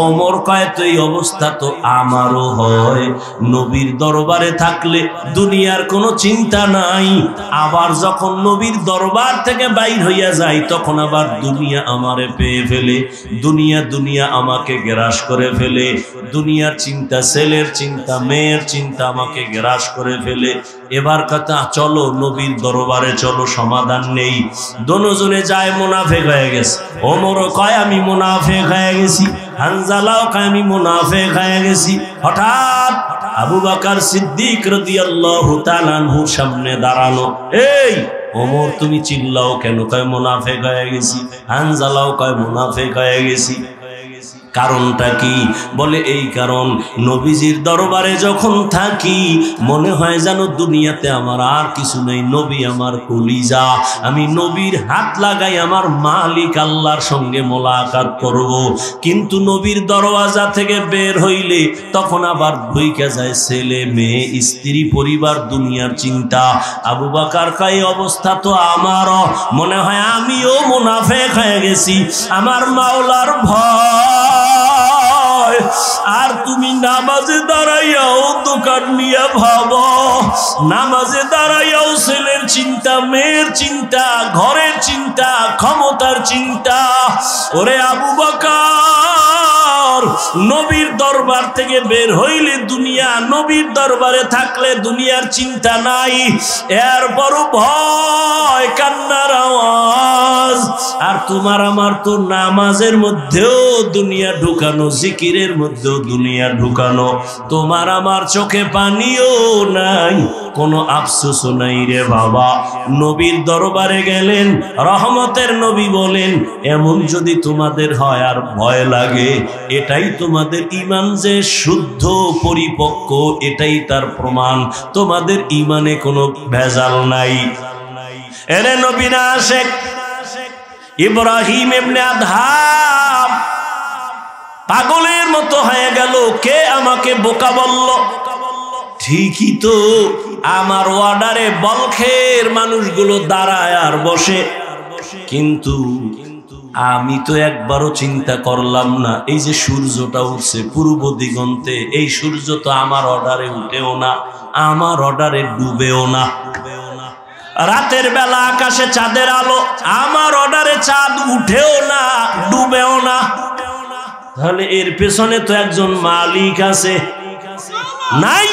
ওমর কয় তো এই অবস্থা তো আমারও হয়। নবীর দরবারে থাকলে দুনিয়ার কোনো চিন্তা নাই, আবার যখন নবীর দরবার থেকে বাইর হইয়া যায় তখন আবার দুনিয়া আমারে পেয়ে ফেলে, দুনিয়া আমাকে গ্রাস করে ফেলে, দুনিয়ার চিন্তা, ছেলের চিন্তা, মেয়ের চিন্তা আমাকে গ্রাস করে ফেলে। এবার কথা চলো নবীর দরবারে চলো, সমাধান নেই। দোনোজনে যায় মুনাফিক হয়ে গেছে। ওমরও কয় আমি মুনাফিক হয়ে গেছি, হানজালাও কয় আমি মুনাফিক হয়ে গেছি। হঠাৎ আবু বকর সিদ্দিক রাদিয়াল্লাহু তাআলা আনহুর সামনে দাঁড়ালো। এই ওমর তুমি চিল্লাও কেন? কয় মুনাফিক হয়ে গেছি। হানজালাও কয় মুনাফিক হয়ে গেছি। কারণটা কি? বলে এই কারণ, নবীজির দরবারে যখন থাকি মনে হয় যেন দুনিয়াতে আমার আর কিছু নেই, নবী আমার কলিজা। আমি নবীর হাত লাগাই আমার মালিক আল্লাহর সঙ্গে মোলাকাত করব। কিন্তু নবীর দরওয়াজা থেকে বের হইলে তখন আবার ঢুইকা যায় ছেলে, মেয়ে, স্ত্রী, পরিবার, দুনিয়ার চিন্তা। আবু বকর কয় অবস্থা তো আমারও, মনে হয় আমিও মুনাফিক হয়ে গেছি। আমার মাওলার ভয়, আর তুমি নামাজে দাঁড়াইয়াও দোকান নিয়ে ভাবো, নামাজে দাঁড়াইয়াও ছেলের চিন্তা, মেয়ের চিন্তা, ঘরের চিন্তা, ক্ষমতার চিন্তা। ওরে আবু বকর, নবীর দরবার থেকে বের হইলে দুনিয়া, নবীর দরবারে থাকলে দুনিয়ার চিন্তা নাই, এরপরও ভয়, কান্নার আওয়াজ। আর তোমার আমার তো নামাজের মধ্যেও দুনিয়া ঢুকানো, জিকিরের মধ্যেও দুনিয়া ঢুকানো। তোমার আমার চোখে পানিও নাই, কোনো আফসোসও নাই রে বাবা। নবীর দরবারে গেলেন, রহমতের নবী বলেন এমন যদি তোমাদের হয় আর ভয় লাগে, এটাই তোমাদের ঈমান যে শুদ্ধ পরিপক্ক, এটাই তার প্রমাণ, তোমাদের ঈমানে কোনো ভেজাল নাই। এরে নবী না আশেক ইব্রাহিম ইবনে আদহাম পাগলের মতো হয়ে গেল। কে আমাকে বোকা বলল? ঠিকই তো, আমার অর্ডারে বলখের মানুষগুলো দাঁড়ায় আর বসে, কিন্তু আমি তো একবারও চিন্তা করলাম না এই যে সূর্যটা উঠছে পূর্ব দিগন্তে, এই সূর্য তো আমার অর্ডারে উঠেও না, আমার অর্ডারে ডুবেও না। রাতের বেলা আকাশে চাঁদের আলো, আমার অর্ডারে চাঁদ উঠেও না, ডুবেও না। তাহলে এর পেছনে তো একজন মালিক আছে, নাই?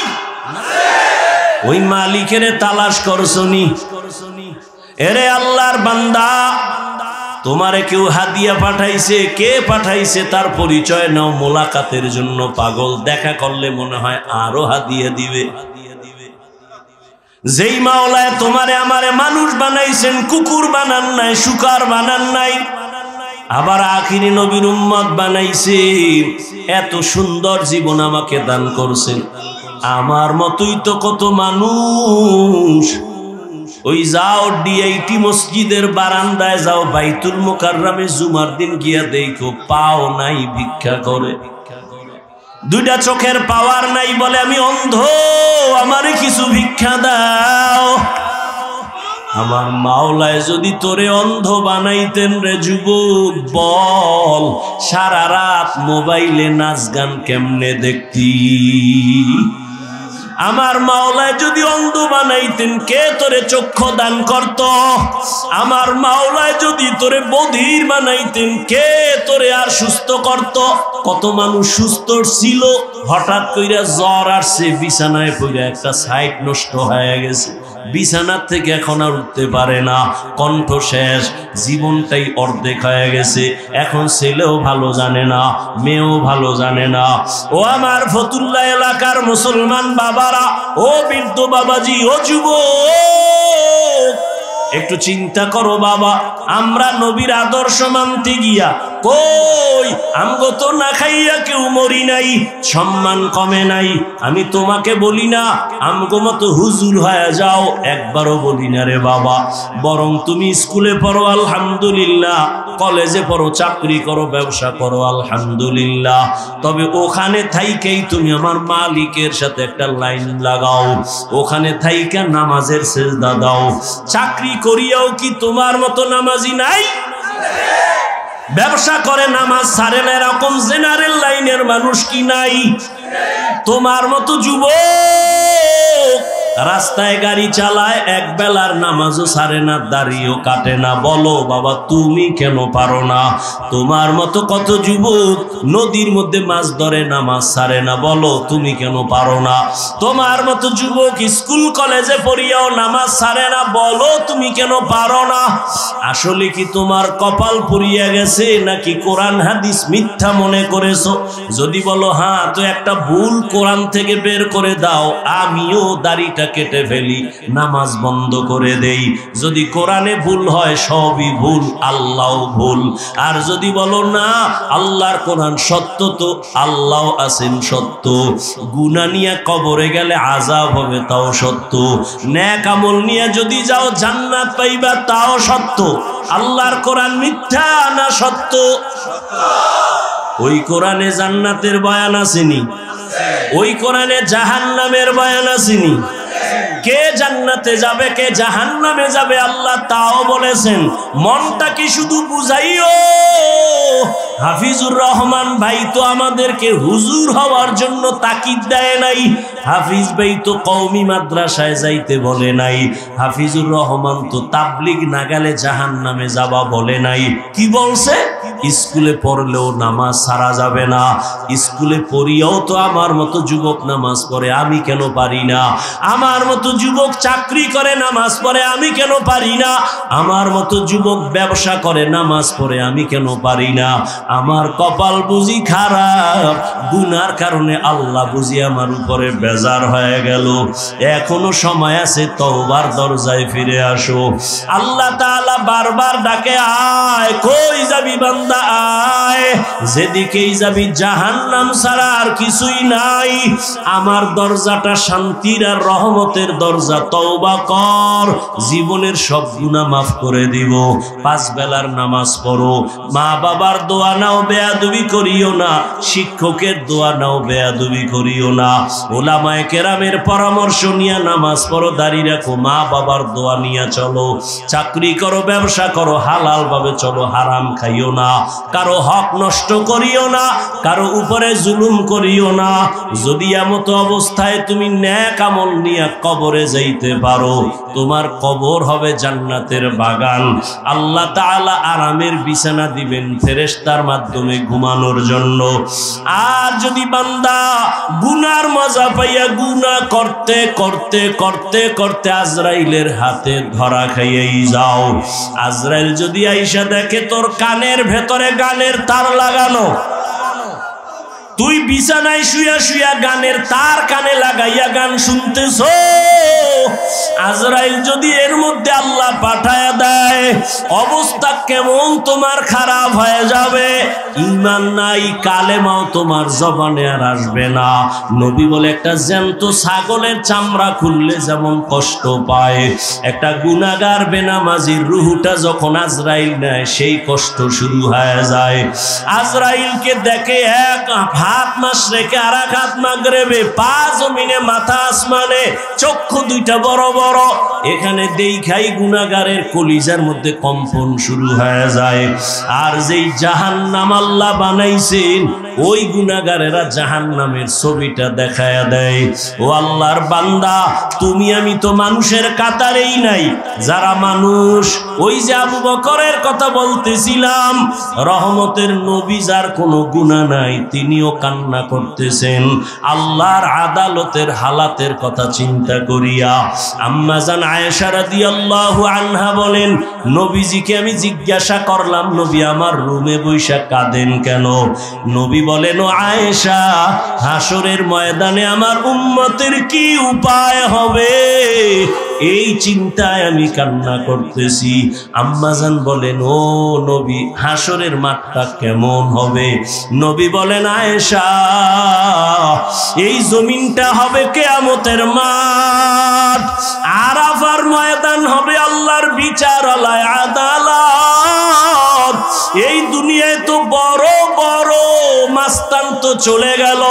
ওই মালিকের তালাশ করছনি? এরে আল্লাহর বান্দা, তোমারে কেউ হাদিয়া পাঠাইছে, কে পাঠাইছে তার পরিচয় নাও, মোলাকাতের জন্য পাগল, দেখা করলে মনে হয় আরো হাদিয়া দিবে। যেই মাওলায় তোমারে আমারে মানুষ বানাইছেন, কুকুর বানান নাই, শুকার বানান নাই, আবার আখিরি নবীর উম্মত বানাইছে, এত সুন্দর জীবন আমাকে দান করছেন। আমার মতোই তো কত মানুষ, ওই যাও ডিআইটি মসজিদের বারান্দায় যাও, বাইতুল মুকাররমে জুমার দিন গিয়া দেখো, পাও নাই ভিক্ষা করে, দুইটা চোখের পাওয়ার নাই, বলে আমি অন্ধ, আমারে কিছু ভিক্ষা দাও। আমার মাওলায় যদি তোরে অন্ধ বানাইতেন রে যুবক, বল সারা রাত মোবাইলে নাচ গান কেমনে দেখতি? আমার মাওলায় যদি অন্ধ বানাইতেন, কে তোরে চক্ষু দান করত? আমার মাওলায় যদি তোরে বধির বানাইতেন, কে তোরে আর সুস্থ করত? কত মানুষ সুস্থ ছিল, হঠাৎ কইরা জ্বর আসছে, বিছানায় পড়ে একটা সাইড নষ্ট হয়ে গেছে, বিছানার থেকে এখন আর উঠতে পারে না, কণ্ঠ শেষ, জীবনটাই অর্ধেক হয়ে গেছে। এখন ছেলেও ভালো জানে না, মেয়েও ভালো জানে না। ও আমার ফতুল্লাহ এলাকার মুসলমান বাবারা, ও বৃদ্ধ বাবাজি, ও যুবক, একটু চিন্তা করো বাবা, আমরা নবীর আদর্শ মানতে গিয়া কই আমগো তো না খাইয়া কেউ মরি নাই, সম্মান কমে নাই। আমি তোমাকে বলি না আমগো মতো হুজুর হয়ে যাও, একবারও বলি না রে বাবা। বরং তুমি স্কুলে পড়ো আলহামদুলিল্লাহ, কলেজে পড়ো, চাকরি করো, ব্যবসা করো আলহামদুলিল্লাহ, তবে ওখানে থাইকেই তুমি আমার মালিকের সাথে একটা লাইন লাগাও, ওখানে থাইকা নামাজের সেজদা দাও। চাকরি করিয়াও কি তোমার মতো নামাজি নাই? ব্যবসা করে নামাজ ছাড়ে না এরকম জেনারেল লাইনের মানুষ কি নাই? তোমার মতো যুবক রাস্তায় গাড়ি চালায়, এক বেলার নামাজও ছাড়ে না, দাড়িও কাটে না। বলো বাবা তুমি কেন পারো না? তোমার মতো কত যুবক নদীর মধ্যে মাছ ধরে, নামাজ ছাড়ে না, বলো তুমি কেন পারো না? তোমার মতো যুবক স্কুল কলেজে পড়িয়াও নামাজ ছাড়ে না, বলো তুমি কেন পারো না? আসলে কি তোমার কপাল পুড়িয়া গেছে, নাকি কোরআন হাদিস মিথ্যা মনে করেছো? যদি বলো হ্যাঁ, তো একটা ভুল কোরআন থেকে বের করে দাও, আমিও দাড়িটা কেটে ফেলি, নামাজ বন্ধ করে দেই। যদি কোরআনে ভুল হয় সবই ভুল, আল্লাহও ভুল। আর যদি বলো না আল্লাহর কোরআন সত্য, তো আল্লাহ আছেন সত্য, গুনাহ নিয়ে কবরে গেলে আযাব হবে তাও সত্য, নেক আমল নিয়ে যদি যাও জান্নাত পাইবা তাও সত্য। আল্লাহর কোরআন মিথ্যা না সত্য? ওই কোরআনে জান্নাতের বয়ান আসেনি, ওই কোরআনে জাহান্নামের বয়ান আসেনি। কে জান্নাতে যাবে, কে জাহান্নামে যাবে আল্লাহ তাও বলেছেন। মনটা কি শুধু বুঝাইও? হাফিজুর রহমান ভাই তো আমাদেরকে হুজুর হওয়ার জন্য তাকিদ দেয় নাই, হাফিজ ভাই তো কওমি মাদ্রাসায় যাইতে বলে নাই, হাফিজুর রহমান তো তাবলিগ না গেলে জাহান্নামে যাবা বলে নাই। কি বলছে? স্কুলে পড়লেও নামাজ ছাড়া যাবে না। স্কুলে পড়িয়াও তো আমার মতো যুবক নামাজ পড়ে, আমি কেন পারি না? আমার মতো যুবক চাকরি করে, নামাজ পড়ে, আমি কেন পারি না? আমার মতো যুবক ব্যবসা করে, নামাজ পড়ে, আমি কেন পারি না? আমার কপাল বুঝি খারাপ, গুনার কারণে আল্লাহ বুঝি আমার উপরে বেজার হয়ে গেল। এখনো সময় আছে, তওবার দরজায় ফিরে আসো। আল্লাহ তাআলা বারবার ডাকে, আয়, কই যাবি বান্দা আয়, যেদিকেই যাবি জাহান্নাম ছাড়া আর কিছুই নাই। আমার দরজাটা শান্তির আর রহমতের দরজা, তওবা কর, জীবনের সব গুনাহ মাফ করে দিব। 5 বেলার নামাজ পড়ো, মা বাবার দোয়া নাও, বেয়াদবি করিও না, শিক্ষকের দোয়া নাও, বেয়াদবি করিও না, ওলামায়ে কেরামের পরামর্শ নিয়ে নামাজ পড়ো, দাড়ি রাখো, মা বাবার দোয়া নিয়ে চলো, চাকরি করো, ব্যবসা করো, হালাল ভাবে চলো, হারাম খাইও না। কারো হক নষ্ট করিও না, কারো উপরে জুলুম করিও না। যদি এমতো অবস্থায় তুমি নেক আমল নিয়ে কবরে যাইতে পারো, তোমার কবর হবে জান্নাতের বাগান। আল্লাহ তাআলা আরামের বিছানা দিবেন ফেরেশতার মাধ্যমে ঘুমানোর জন্য। আর যদি বান্দা গুনার মজা পাইয়া গুনাহ করতে করতে করতে করতে আজরাইলের হাতে ধরা খাইয়াই যাও, আজরাইল যদি আইসা দেখে তোর কানের ভেতরে গানের তার লাগানো, তুই বিছানায় শুয়া শুয়া গানের তার কানে লাগাইয়া গান শুনতেছ, আজরাইল যদি এর মধ্যে আল্লাহ পাঠায়া দেয়, অবস্থা কেমন তোমার খারাপ হয়ে যাবে। ঈমান নাই, কালেমাও তোমার জবানে আর আসবে না। নবী বলে একটা জ্যান্ত ছাগলের চামড়া খুললে যেমন কষ্ট পায়, একটা গুনাহগার বেনামাজির রুহুটা যখন আজরাইল নেয় সেই কষ্ট শুরু হয়ে যায়। আজরাইলকে দেখে এক হাত মাশরিকে আর এক হাত মাগরিবে, পা জমিনে মাথা আসমানে, চক্ষু দুইটা বড় বড়। এখানে দেখাই গুনাহগারের কলিজার মধ্যে কম্পন শুরু হয়ে যায়। আর যেই জাহান্নাম আল্লাহ বানাইছেন, ওই গুনাহগারেরা জাহান্নামের ছবিটা দেখায়া দেয়। ও আল্লাহর বান্দা, তুমি আমি তো মানুষের কাতারেই নাই। যারা মানুষ, ওই যে আবু বকরের কথা বলতেছিলাম, রহমতের নবী যার কোনো গুনাহ নাই, তিনিও কান্না করতেছেন আল্লাহর আদালতের হালাতের কথা চিন্তা করিয়া। আম্মা জান আয়েশা রাদিয়াল্লাহু আনহা বলেন, নবীজিকে আমি জিজ্ঞাসা করলাম, নবী আমার রুমে বৈশা কাঁদেন কেন? নবী বলেন, ও আয়েশা, হাসরের ময়দানে আমার উম্মতের কি উপায় হবে, এই চিন্তায় আমি কান্না করতেছি। আম্মাজান বলেন, ও নবী, হাসরের মাঠটা কেমন হবে? নবী বলেন, আয়েশা, এই জমিনটা হবে কিয়ামতের মাঠ, আরাফার ময়দান হবে আল্লাহর বিচারালয়, আদালত। এই দুনিয়ায় তো বড় বড় মাস্তান তো চলে গেল,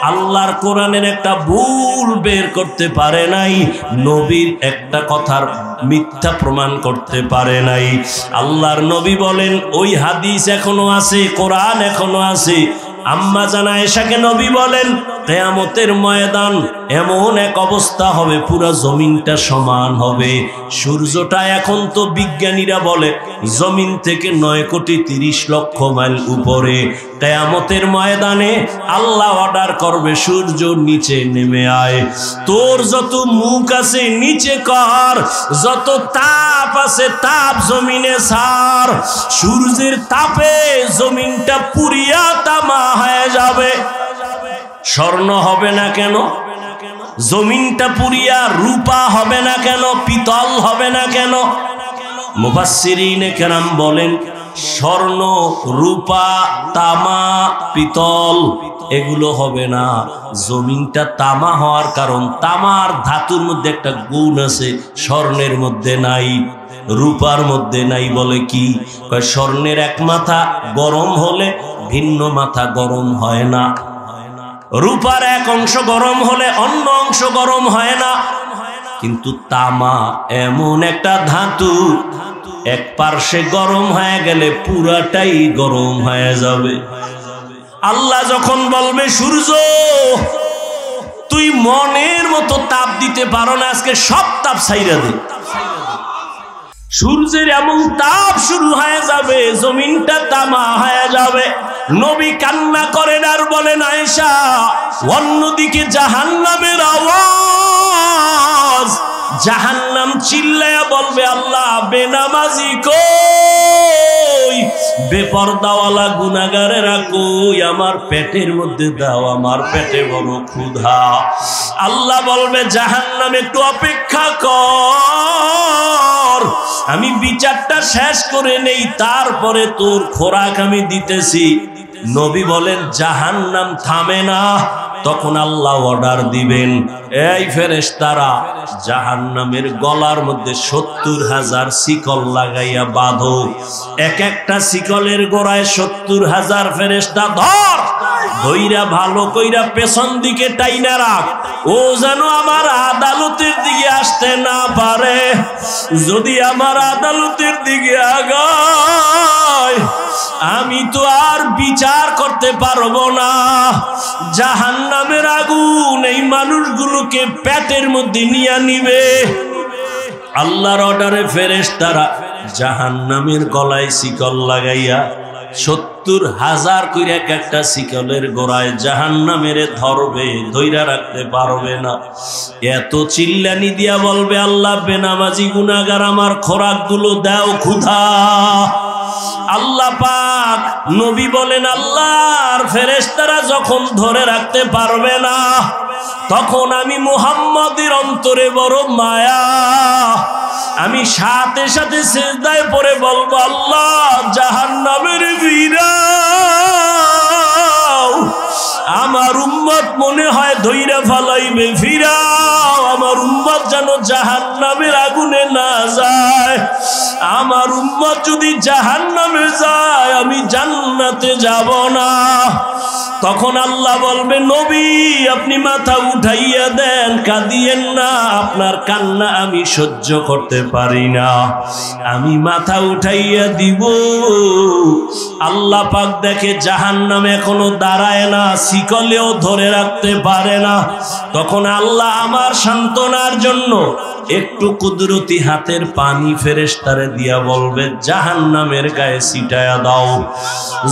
আল্লাহর কোরআনের একটা ভুল বের করতে পারে নাই, নবীর একটা কথার মিথ্যা প্রমাণ করতে পারে নাই। আল্লাহর নবী বলেন, ওই হাদিস এখনো আছে, কোরআন এখনো আছে। আম্মা জান আয়েশাকে নবী বলেন, কিয়ামতের ময়দান এমন এক অবস্থা হবে, পুরো জমিনটা সমান হবে। সূর্যটা এখন তো বিজ্ঞানীরা বলে জমিন থেকে 9,30,00,000 মাইল উপরে। কিয়ামতের ময়দানে আল্লাহ অর্ডার করবে, সূর্য নিচে নেমে আয়, তোর যত মুখ আছে নিচে কর, যত তাপ আছে তাপ জমিনে ছাড়। সূর্যের তাপে জমিনটা পুরিয়া তামা হয়ে যাবে। স্বর্ণ হবে না কেন? জমিনটা পুরিয়া রূপা হবে না কেন? পিতল হবে না কেন? মুফাসসিরিনে কেরাম বলেন, স্বর্ণ, রূপা, তামা, পিতল এগুলো হবে না। জমিনটা তামা হওয়ার কারণ, তামার ধাতুর মধ্যে একটা গুণ আছে, স্বর্ণের মধ্যে নাই, রূপার মধ্যে নাই। বলে কি? স্বর্ণের এক মাথা গরম হলে ভিন্ন মাথা গরম হয় না, রূপার এক অংশ গরম হলে অন্য অংশ গরম হয় না। কিন্তু তামা এমন একটা ধাতু, এক পার্শ্বে গরম হয়ে গেলে পুরাটাই গরম হয়ে যাবে। আল্লাহ যখন বলবে, সূর্য তুই মনের মতো তাপ দিতে পারো না, আজকে সব তাপ ছাইরা দে, সূর্যের এমন তাপ শুরু হয়ে যাবে, জমিনটা তামা হয়ে যাবে। নবী কান্না করেন আর বলেন, আয়েশা, অন্যদিকে জাহান্নামের আওয়াজ, জাহান্নাম চিল্লায়া বলবে, আল্লাহ বেনামাজি কই, বেপরদাওয়ালা গুনাহগারেরা কই, আমার পেটের মধ্যে দাও, আমার পেটে বড় ক্ষুধা। আল্লাহ বলবে, জাহান্নাম একটু অপেক্ষা কর, আমি বিচারটা শেষ করে নেই, তারপরে তোর খোরাক আমি দিতেছি। নবী বলেন, জাহান্নাম থামে না, তখন আল্লাহ অর্ডার দিবেন, এই ফেরেশতারা জাহান্নামের গলার মধ্যে 70,000 শিকল লাগাইয়া বাঁধো, এক একটা শিকলের গোড়ায় 70,000 ফেরেশতা ধর, ধইরা ভালো কইরা পেছন দিকে টাইনা রাখ, ও যেন আমার আদালতের দিকে আসতে না পারে। যদি আমার আদালতের দিকে আগায় আমি তো আর বিচার করতে পারবো না। জাহান্নামের আগুন এই মানুষগুলোকে পেটের মধ্যে নিয়ে নিবে। আল্লাহর অর্ডারে ফেরেশতারা জাহান্নামের গলায় শিকল লাগাইয়া 70,000 কইরা একটা শিকলের গোড়ায় জাহান্নামের ধরবে, ধইরা রাখতে পারবে না। এত চিল্লানি দিয়া বলবে, আল্লাহ বেনামাজি গুনাহগার আমার খোরাকগুলো দাও ক্ষুধা। আল্লাহ পাক নবী বলেন, আল্লাহর ফেরেশতারা যখন ধরে রাখতে পারবে না তখন আমি মুহাম্মদের অন্তরে বড় মায়া, আমি সাথে সাথে সিজদায় পড়ে বলবো, আল্লাহ জাহান্নামের ফিরাও। আমার উম্মত মনে হয় ধইরা ফালাইবে, ফিরাও। আমার উম্মত যেন জাহান্নামের আগুনে না যায়। আমার উম্মত যদি জাহান্নামে যায় আমি জান্নাতে যাব না। তখন আল্লাহ বলবে, নবী আপনি মাথা উঠাইয়া দেন, কাঁদিয়েন না, আপনার কান্না আমি সহ্য করতে পারি না। আমি মাথা উঠাইয়া দিব। আল্লাহ পাক দেখে জাহান্নাম এখনো দাঁড়ায় না, শিকলেও ধরে রাখতে পারে না। তখন আল্লাহ আমার সান্ত্বনার জন্য একটু কুদরতি হাতের পানি ফেরেশতারে দিয়া বলবে, জাহান্নামের গায়ে ছিটায়া দাও।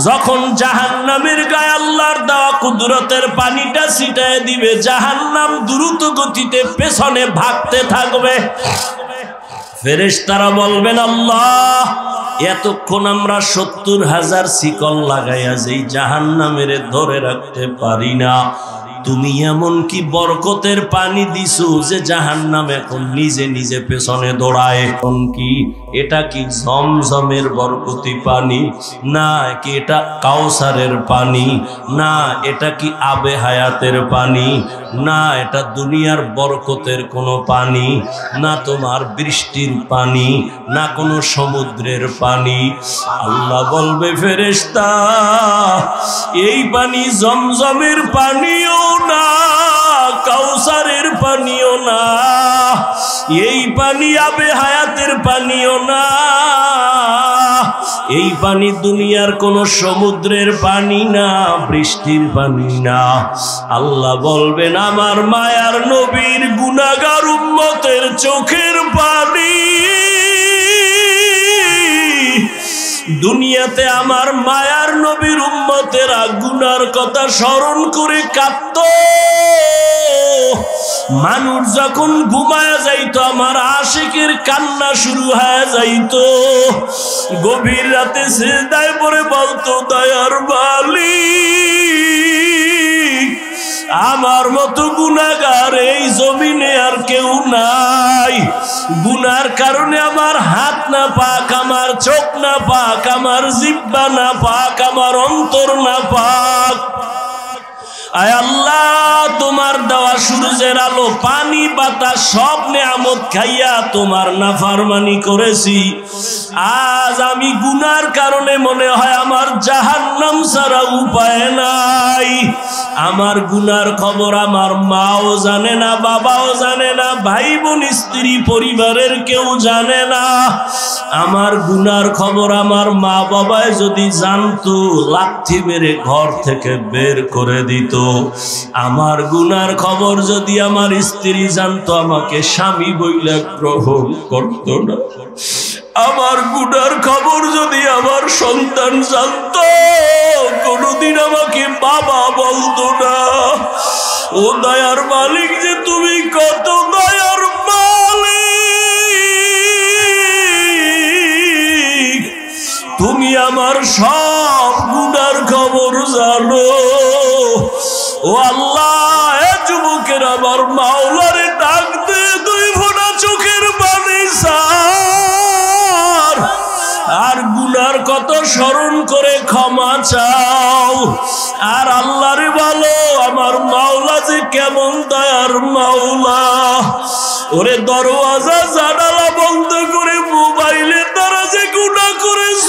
যখন জাহান্নামের গায়ে আল্লাহর দেওয়া কুদরতের পানিটা ছিটায়া দিবে, জাহান্নাম দ্রুত গতিতে পেছনে ভাগতে থাকবে। ফেরেশতারা বলবেন, আল্লাহ এতক্ষণ আমরা 70,000 শিকল লাগাইয়া যেই জাহান্নামের ধরে রাখতে পারি না, তুমি এমন কি বরকতের পানি দিছো যে জাহান্নাম এখন নিজে নিজে পেছনে দৌড়ায়? কি এটা কি জমজমের বরকতি পানি, না কি এটা কাউসারের পানি, না এটা কি আবে হায়াতের পানি, না এটা দুনিয়ার বরকতের কোনো পানি, না তোমার বৃষ্টির পানি, না কোনো সমুদ্রের পানি? আল্লাহ বলবে, ফেরেশতা এই পানি জমজমের পানিও না, কাউসারের পানিও না, এই পানি আবে হায়াতের পানিও না, এই পানি দুনিয়ার কোন সমুদ্রের পানি না, বৃষ্টির পানি না। আল্লাহ বলবেন, আমার মায়ার নবীর গুনাহগার উম্মতের চোখের পানি। দুনিয়াতে আমার মায়ার নবীর উম্মতেরা গুনার কথা স্মরণ করে কাঁদত। মানুষ যখন ঘুমায়া যাইতো আমার আশিকের কান্না শুরু হয়ে যাইতো। গভীর রাতে সিজদায় পড়ে বলতো, দয়ার মালিক আমার মতো গুনাহগার এই জমিনে আর কেউ নাই। গুনার কারণে আমার হাত না পাক, আমার চোখ না পাক, আমার জিহ্বা না পাক, আমার অন্তর না পাক। আয় আল্লাহ, তোমার দেওয়া সূর্যের আলো, পানি, বাতাস সব নেয়ামত খাইয়া তোমার নাফরমানি করেছি। আজ আমি গুনার কারণে মনে হয় আমার জাহান্নাম ছাড়া উপায় নাই। আমার গুনার খবর আমার মাও জানে না, বাবাও জানে না, ভাই বোন স্ত্রী পরিবারের কেউ জানে না। আমার গুনার খবর আমার মা বাবায় যদি জানতো লাথি মেরে ঘর থেকে বের করে দিত। আমার গুনার খবর যদি আমার স্ত্রী জানতো আমাকে স্বামী বইলে গ্রহণ করত না। আমার গুনার খবর যদি আমার সন্তান জানতো কোনদিন আমাকে বাবা বলতো না। ও দয়ার মালিক যে তুমি কত দয়ার মালিক, তুমি আমার সব গুনার খবর জানো। ও আল্লাহ, এ যুবকের আমার মাওলারে ডাক দে, দুই ফোঁটা চোখের পানি ছাড়, আর গুনার কত স্মরণ করে ক্ষমা চাও। আর আল্লাহরে বলো, আমার মাওলা যে কেমন দয়ার মাওলা। ওরে দরওয়াজা জানালা বন্ধ করে মোবাইলের দ্বারা যে গুনাহ করেছ,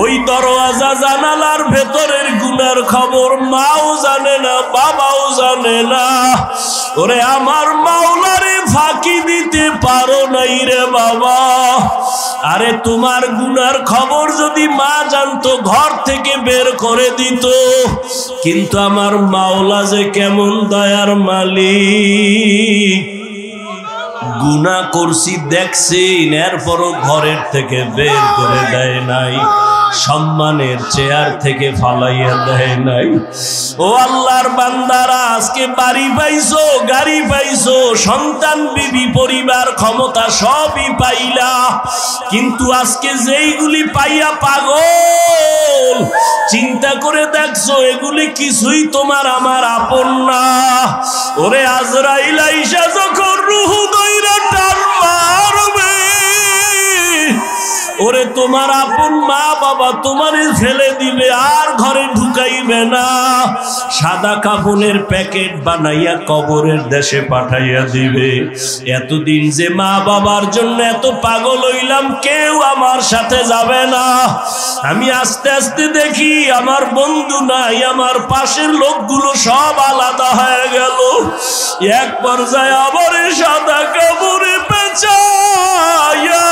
ওই দরওয়াজা জানালার ভেতরের গুনার খবর মাও জানে না, বাবাও জানে না। ওরে আমার মাওলারে ফাঁকি দিতে পারো নাই রে বাবা। আরে তোমার গুনার খবর যদি মা জানতো ঘর থেকে বের করে দিত। কিন্তু আমার মাওলা যে কেমন দয়ার মালিক, গুনাহ করছি দেখছেন, এরপরও ঘরের থেকে বের করে দেয় নাই, সম্মানের চেয়ার থেকে ফালাইয়া দেয় নাই। ও আল্লাহর বান্দারা, আজকে বাড়ি পাইছো, গাড়ি পাইছো, সন্তান, বিবি, পরিবার, ক্ষমতা সবই পাইলা, কিন্তু আজকে যেইগুলি পাইয়া পাগল, চিন্তা করে দেখছো এগুলি কিছুই তোমার আমার আপন না। ওরে আজরাইল আইসা যখন রূহ দইরা টান মারবে, ওরে তোমার আপন মা বাবা তোমারে ফেলে দিবে, আর ঘরে ঢুকাইবে না, সাদা কাফনের প্যাকেট বানাইয়া কবরের দেশে পাঠাইয়া দিবে। এতদিন যে মা বাবার জন্য এত পাগল হইলাম, কেউ আমার সাথে যাবে না। আমি আস্তে আস্তে দেখি আমার বন্ধু নাই, আমার পাশের লোকগুলো সব আলাদা হয়ে গেল। এক পর্যায়ে আবার সাদা কাপড়ে পেঁচাইয়া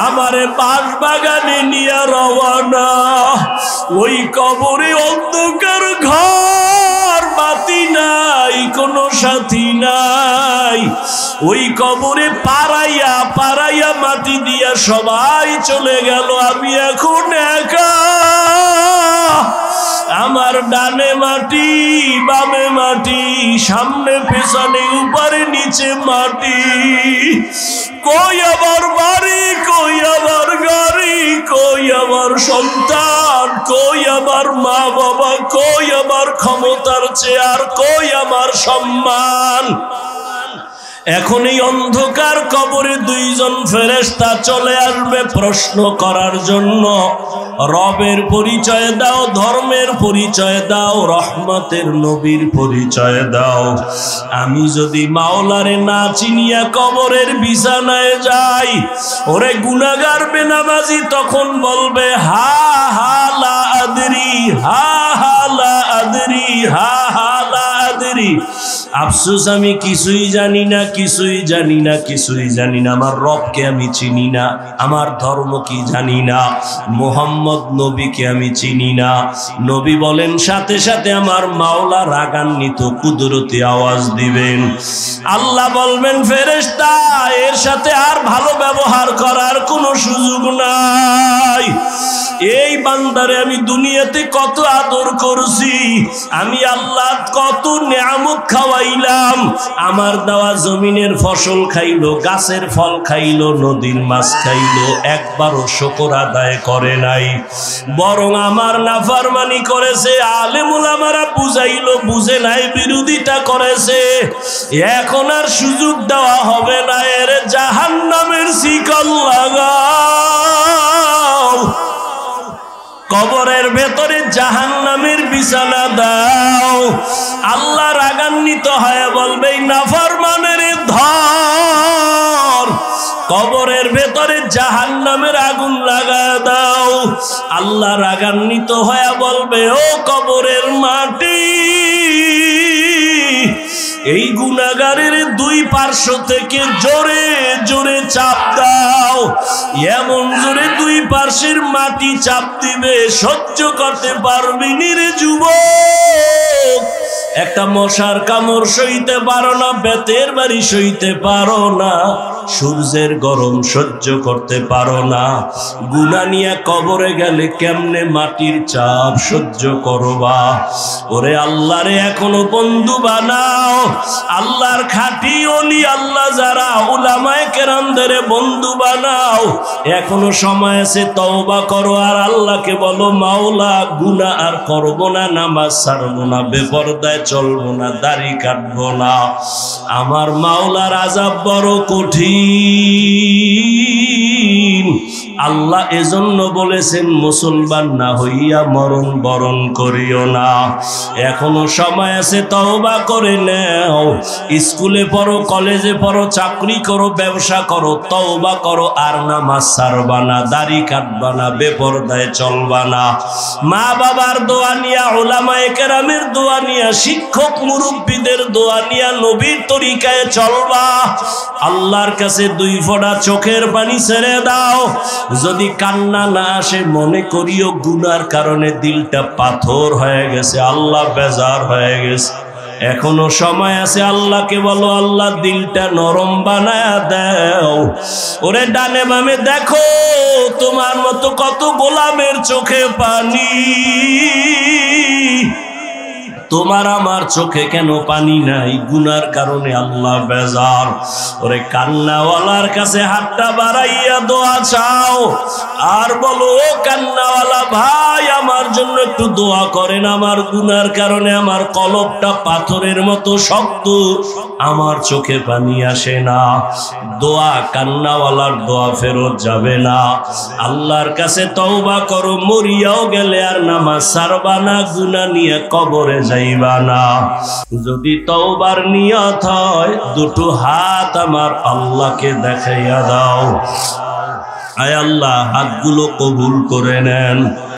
আমারে বাঁশ বাগানে নিয়ে রওয়ানা। ওই কবরে অন্ধকার ঘর, বাতি নাই, কোনো সাথী নাই। ওই কবরে পাড়াইয়া পাড়াইয়া মাটি দিয়া সবাই চলে গেল, আমি এখন একা। আমার ডানে মাটি, বামে মাটি, সামনে পেছনে উপরে নিচে মাটি। কই আমার বাড়ি, কই আমার গাড়ি, কই আমার সন্তান, কই আমার মা বাবা, কই আমার ক্ষমতার চেয়ার, কই আমার সম্মান। এখন এই অন্ধকার কবরে দুইজন ফেরেশতা চলে আসবে প্রশ্ন করার জন্য। রবের পরিচয় দাও, ধর্মের পরিচয় দাও, রহমতের নবীর পরিচয় দাও। আমি যদি মাওলারে না চিনিয়া কবরের বিছানায় যাই, ওরে গুনাহগার বেনামাজি তখন বলবে হা হা লা আদরি, হা হা লা আদরি, হা হা লা আদরি। আফসোস, আমি কিছুই জানি না, কিছুই জানি না, কিছুই জানি না। আমার রবকে আমি চিনি না, আমার ধর্ম কি জানি না, মুহাম্মদ নবীকে আমি চিনি না। নবী বলেন সাথে সাথে আমার মাওলা রাগান্বিত কুদরতি আওয়াজ দিবেন। আল্লাহ বলবেন ফেরেশতা, এর সাথে আর ভালো ব্যবহার করার কোনো সুযোগ নাই। এই বান্দারে আমি দুনিয়াতে কত আদর করছি, আমি আল্লাহ কত নিয়ামত খাওয়াইলাম। আমার দেওয়া জমিনের ফসল খাইলো, গাছের ফল খাইলো, নদীর মাছ খাইলো, একবারও শুকর আদায় করে নাই, বরং আমার নাফরমানি করেছে। আলেম উলামারা বুঝাইলো, বুঝে নাই, বিরোধিতা করেছে। এখন আর সুযোগ দেওয়া হবে না, এর জাহান্নামের শিকল লাগাও, কবরের ভেতরে জাহান্নামের বিছানা দাও। আল্লাহ রাগান্বিত হয়ে বলবে নাফরমানের ধর, কবরের ভেতরে জাহান্নামের আগুন লাগায় দাও। আল্লাহ রাগান্বিত হয়ে বলবে ও কবরের মাটি, এই গুনাহগারের দুই পার্শ্ব থেকে জোরে জোরে চাপ দাও। এমন জোরে দুই পার্শ্বের মাটি চাপ দিবে, সহ্য করতে পারবি রে যুবক। একটা মশার কামড় সইতে পারো না, বেতের বাড়ি সইতে পারো না, সূর্যের গরম সহ্য করতে পারো না। গুনাহ নিয়ে কবরে গেলে কেমনে মাটির চাপ সহ্য করবা? ওরে আল্লাহরে এখনো বন্ধু বানাও, আল্লাহর খাঁটি ওলি আল্লাহ যারা উলামায়ে কেরামদের বন্ধু বানাও। এখনো সময় আছে, তওবা করো আর আল্লাহকে বলো মাওলা গুনাহ আর করব না, নামাজ ছাড়বো না, বেপরদায় চলবো না, দাড়ি কাটবো না। আমার মাওলার আযাব বড় কঠিন। আল্লাহ এজন্য বলেছেন মুসলমান না হইয়া মরণ বরণ করিও না। এখনো সময় আছে, তওবা করে নাও। স্কুলে পড়ো, কলেজে পড়ো, চাকরি করো, ব্যবসা করো, তওবা করো। আর নামাজ ছাড়বা না, দাড়ি কাটবা না, বেপরদায় চলবা না। মা বাবার দোয়া নিয়া, উলামায়ে কেরামের দোয়া নিয়া, শিক্ষক মুরব্বীদের দোয়া নিয়া নবীর তরিকায় চলবা। আল্লাহর কাছে 2 ফোঁটা চোখের পানি ছেড়ে দাও। যদি কান্না না আসে, মনে করিও গুনার কারণে দিলটা পাথর হয়ে গেছে, আল্লাহ বেজার হয়ে গেছে। এখনো সময় আছে, আল্লাহকে বলো, আল্লাহ দিলটা নরম বানায়া দাও। ওরে ডানে বামে দেখো, তোমার মতো কত গোলামের চোখে পানি, তোমার আমার চোখে কেন পানি নাই? গুনার কারণে আল্লাহ বেজার। ওরে কান্নাওয়ালার কাছে হাতটা বাড়াইয়া দোয়া চাও, আর বলো, ও কান্নাওয়ালা ভাই, আমার জন্য একটু দোয়া করেন। আমার গুনার কারণে আমার কলবটা পাথরের মতো শক্ত, আমার চোখে পানি আসে না। দোয়া, কান্নাওয়ালার দোয়া ফেরত যাবে না। আল্লাহর কাছে তওবা করো, মরিয়াও গেলে আর নামাজ ছাড়বা না, গুনাহ নিয়ে কবরে যাইবা না। যদি তওবার নিয়ত হয়, 2 হাত আমার আল্লাহকে দেখাইয়া দাও। আয় আল্লাহ, হাতগুলো কবুল করে নেন।